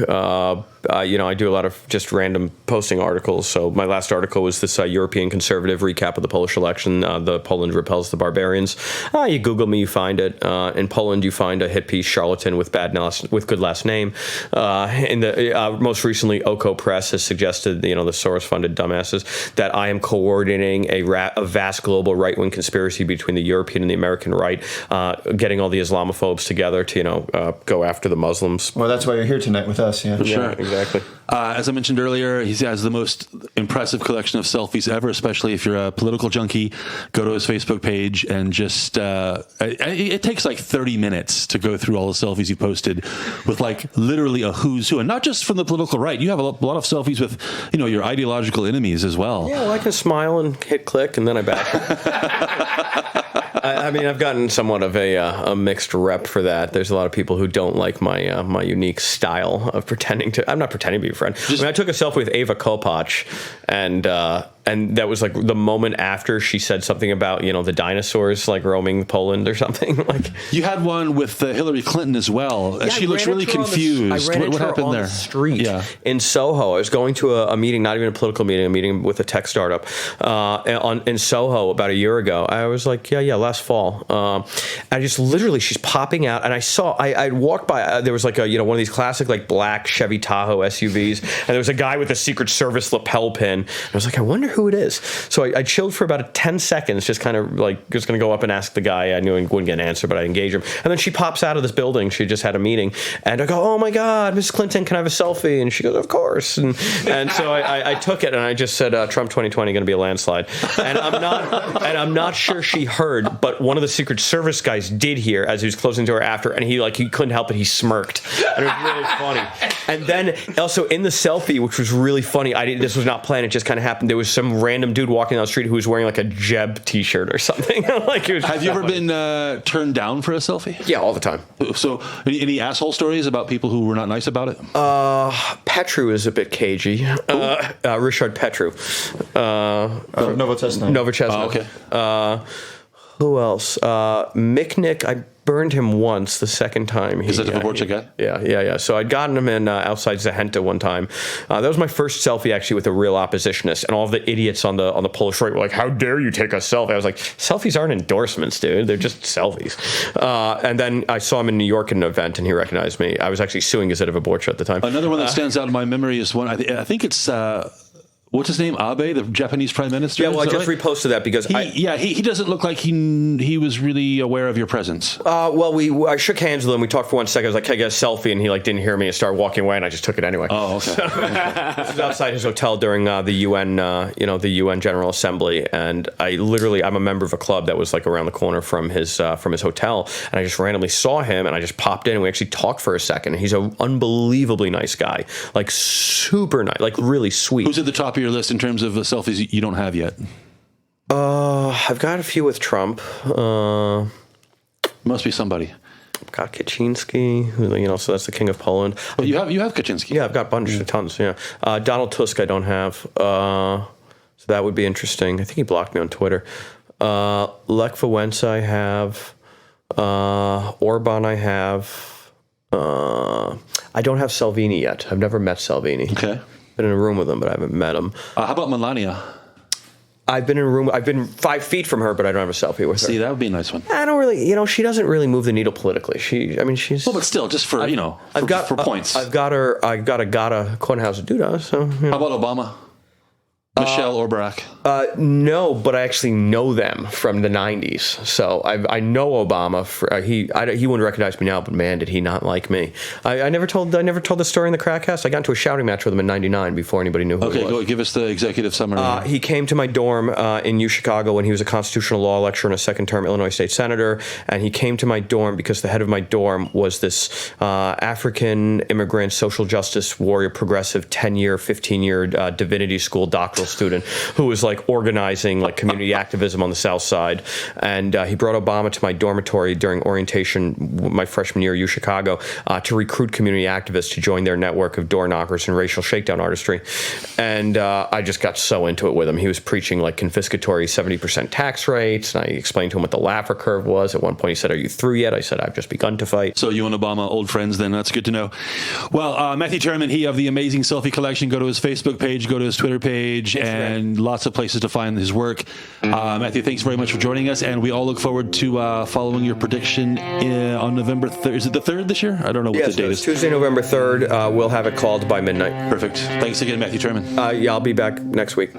I do a lot of just random posting articles. So my last article was this European conservative recap of the Polish election. The Poland repels the barbarians. You Google me, you find it. In Poland, you find a hit piece, charlatan with good last name. In the most recently, Oko Press has suggested, the Soros-funded dumbasses, that I am coordinating a vast global right-wing conspiracy between the European and the American right, getting all the Islamophobes together to go after the Muslims. Well, that's why you're here tonight with us. Yeah, sure, exactly. As I mentioned earlier, he has the most impressive collection of selfies ever, especially if you're a political junkie. Go to his Facebook page and just, it takes like 30 minutes to go through all the selfies you posted with like literally a who's who. And not just from the political right. You have a lot of selfies with, your ideological enemies as well. Yeah, well, I can smile and hit click and then I back. I mean, I've gotten somewhat of a mixed rep for that. There's a lot of people who don't like my unique style of pretending to. I'm not pretending to be a friend. I took a selfie with Ava Kopacz, and that was like the moment after she said something about the dinosaurs like roaming Poland or something. Like you had one with Hillary Clinton as well. Yeah, she looks really confused. What happened there? The street in Soho. I was going to a meeting, not even a political meeting, a meeting with a tech startup in Soho about a year ago. I was like, last fall. I just literally, she's popping out, and I walked by. There was like one of these classic like black Chevy Tahoe SUVs, and there was a guy with a Secret Service lapel pin. And I was like, I wonder who it is. So I chilled for about 10 seconds, just kind of like just going to go up and ask the guy. I knew I wouldn't get an answer, but I engaged him. And then she pops out of this building. She just had a meeting, and I go, "Oh my God, Mrs. Clinton, can I have a selfie?" And she goes, "Of course." And so I took it, and I just said, "Trump 2020 going to be a landslide." And I'm not sure she heard, but one of the Secret Service guys did hear as he was closing the door after, and he couldn't help it. He smirked, and it was really funny. And then also in the selfie, which was really funny, this was not planned. It just kind of happened. There was some random dude walking down the street who was wearing like a Jeb T-shirt or something. Have you ever been turned down for a selfie? Yeah, all the time. So, any asshole stories about people who were not nice about it? Petru is a bit cagey. Richard Petru. Nowoczesna. Oh, okay. Who else? Mick, I burned him once. The second time, is that the Dvorak guy? Yeah. So I'd gotten him in outside Zahenta one time. That was my first selfie actually with a real oppositionist, and all of the idiots on the Polish right were like, "How dare you take a selfie?" I was like, "Selfies aren't endorsements, dude. They're just selfies." And then I saw him in New York at an event, and he recognized me. I was actually suing Gazeta Wyborcza at the time. Another one that stands out in my memory is one. I think it's. What's his name? Abe, the Japanese prime minister? Yeah, well, I just reposted that because he doesn't look like he was really aware of your presence. I shook hands with him. We talked for 1 second. I was like, "Can I get a selfie?" And he didn't hear me and started walking away, and I just took it anyway. Oh, okay. So, this was outside his hotel during the UN, the UN General Assembly, and I'm a member of a club that was like around the corner from his hotel, and I just randomly saw him, and I just popped in, and we actually talked for a second. And he's an unbelievably nice guy, like super nice, like really sweet. Who's at the top of your list in terms of the selfies you don't have yet? I've got a few with Trump. Must be somebody. I've got Kaczynski, who, so that's the king of Poland. Oh, you have Kaczynski. Yeah, I've got bunches of tons. Yeah, Donald Tusk I don't have. So that would be interesting. I think he blocked me on Twitter. Lech Wałęsa I have. Orban I have. I don't have Salvini yet. I've never met Salvini. Okay. Been in a room with him, but I haven't met him. How about Melania? I've been in a room. I've been 5 feet from her, but I don't have a selfie with her. See, that would be a nice one. I don't really, she doesn't really move the needle politically. She's. Well, but still, just for for points. I've got her. I got a Kornhauser Duda. So. How about Obama? Michelle or Barack? No, but I actually know them from the 90s. So I know Obama. He wouldn't recognize me now, but man, did he not like me. I never told the story in the KrakCast. I got into a shouting match with him in '99 before anybody knew who he was. Okay, give us the executive summary. He came to my dorm in Chicago when he was a constitutional law lecturer and a second-term Illinois state senator, and he came to my dorm because the head of my dorm was this African immigrant social justice warrior progressive 10-year, 15-year divinity school doctoral student who was like organizing like community activism on the South Side. And he brought Obama to my dormitory during orientation my freshman year at U Chicago to recruit community activists to join their network of door knockers and racial shakedown artistry. And I just got so into it with him. He was preaching like confiscatory 70% tax rates. And I explained to him what the Laffer curve was. At one point he said, "Are you through yet?" I said, "I've just begun to fight." So you and Obama, old friends then. That's good to know. Well, Matthew Tyrmand, he of the amazing selfie collection. Go to his Facebook page, go to his Twitter page, and lots of places to find his work. Matthew, thanks very much for joining us. And we all look forward to following your prediction on November 3rd. Is it the 3rd this year? I don't know what the date is. Tuesday, November 3rd. We'll have it called by midnight. Perfect. Thanks again, Matthew Tyrmand. Yeah, I'll be back next week.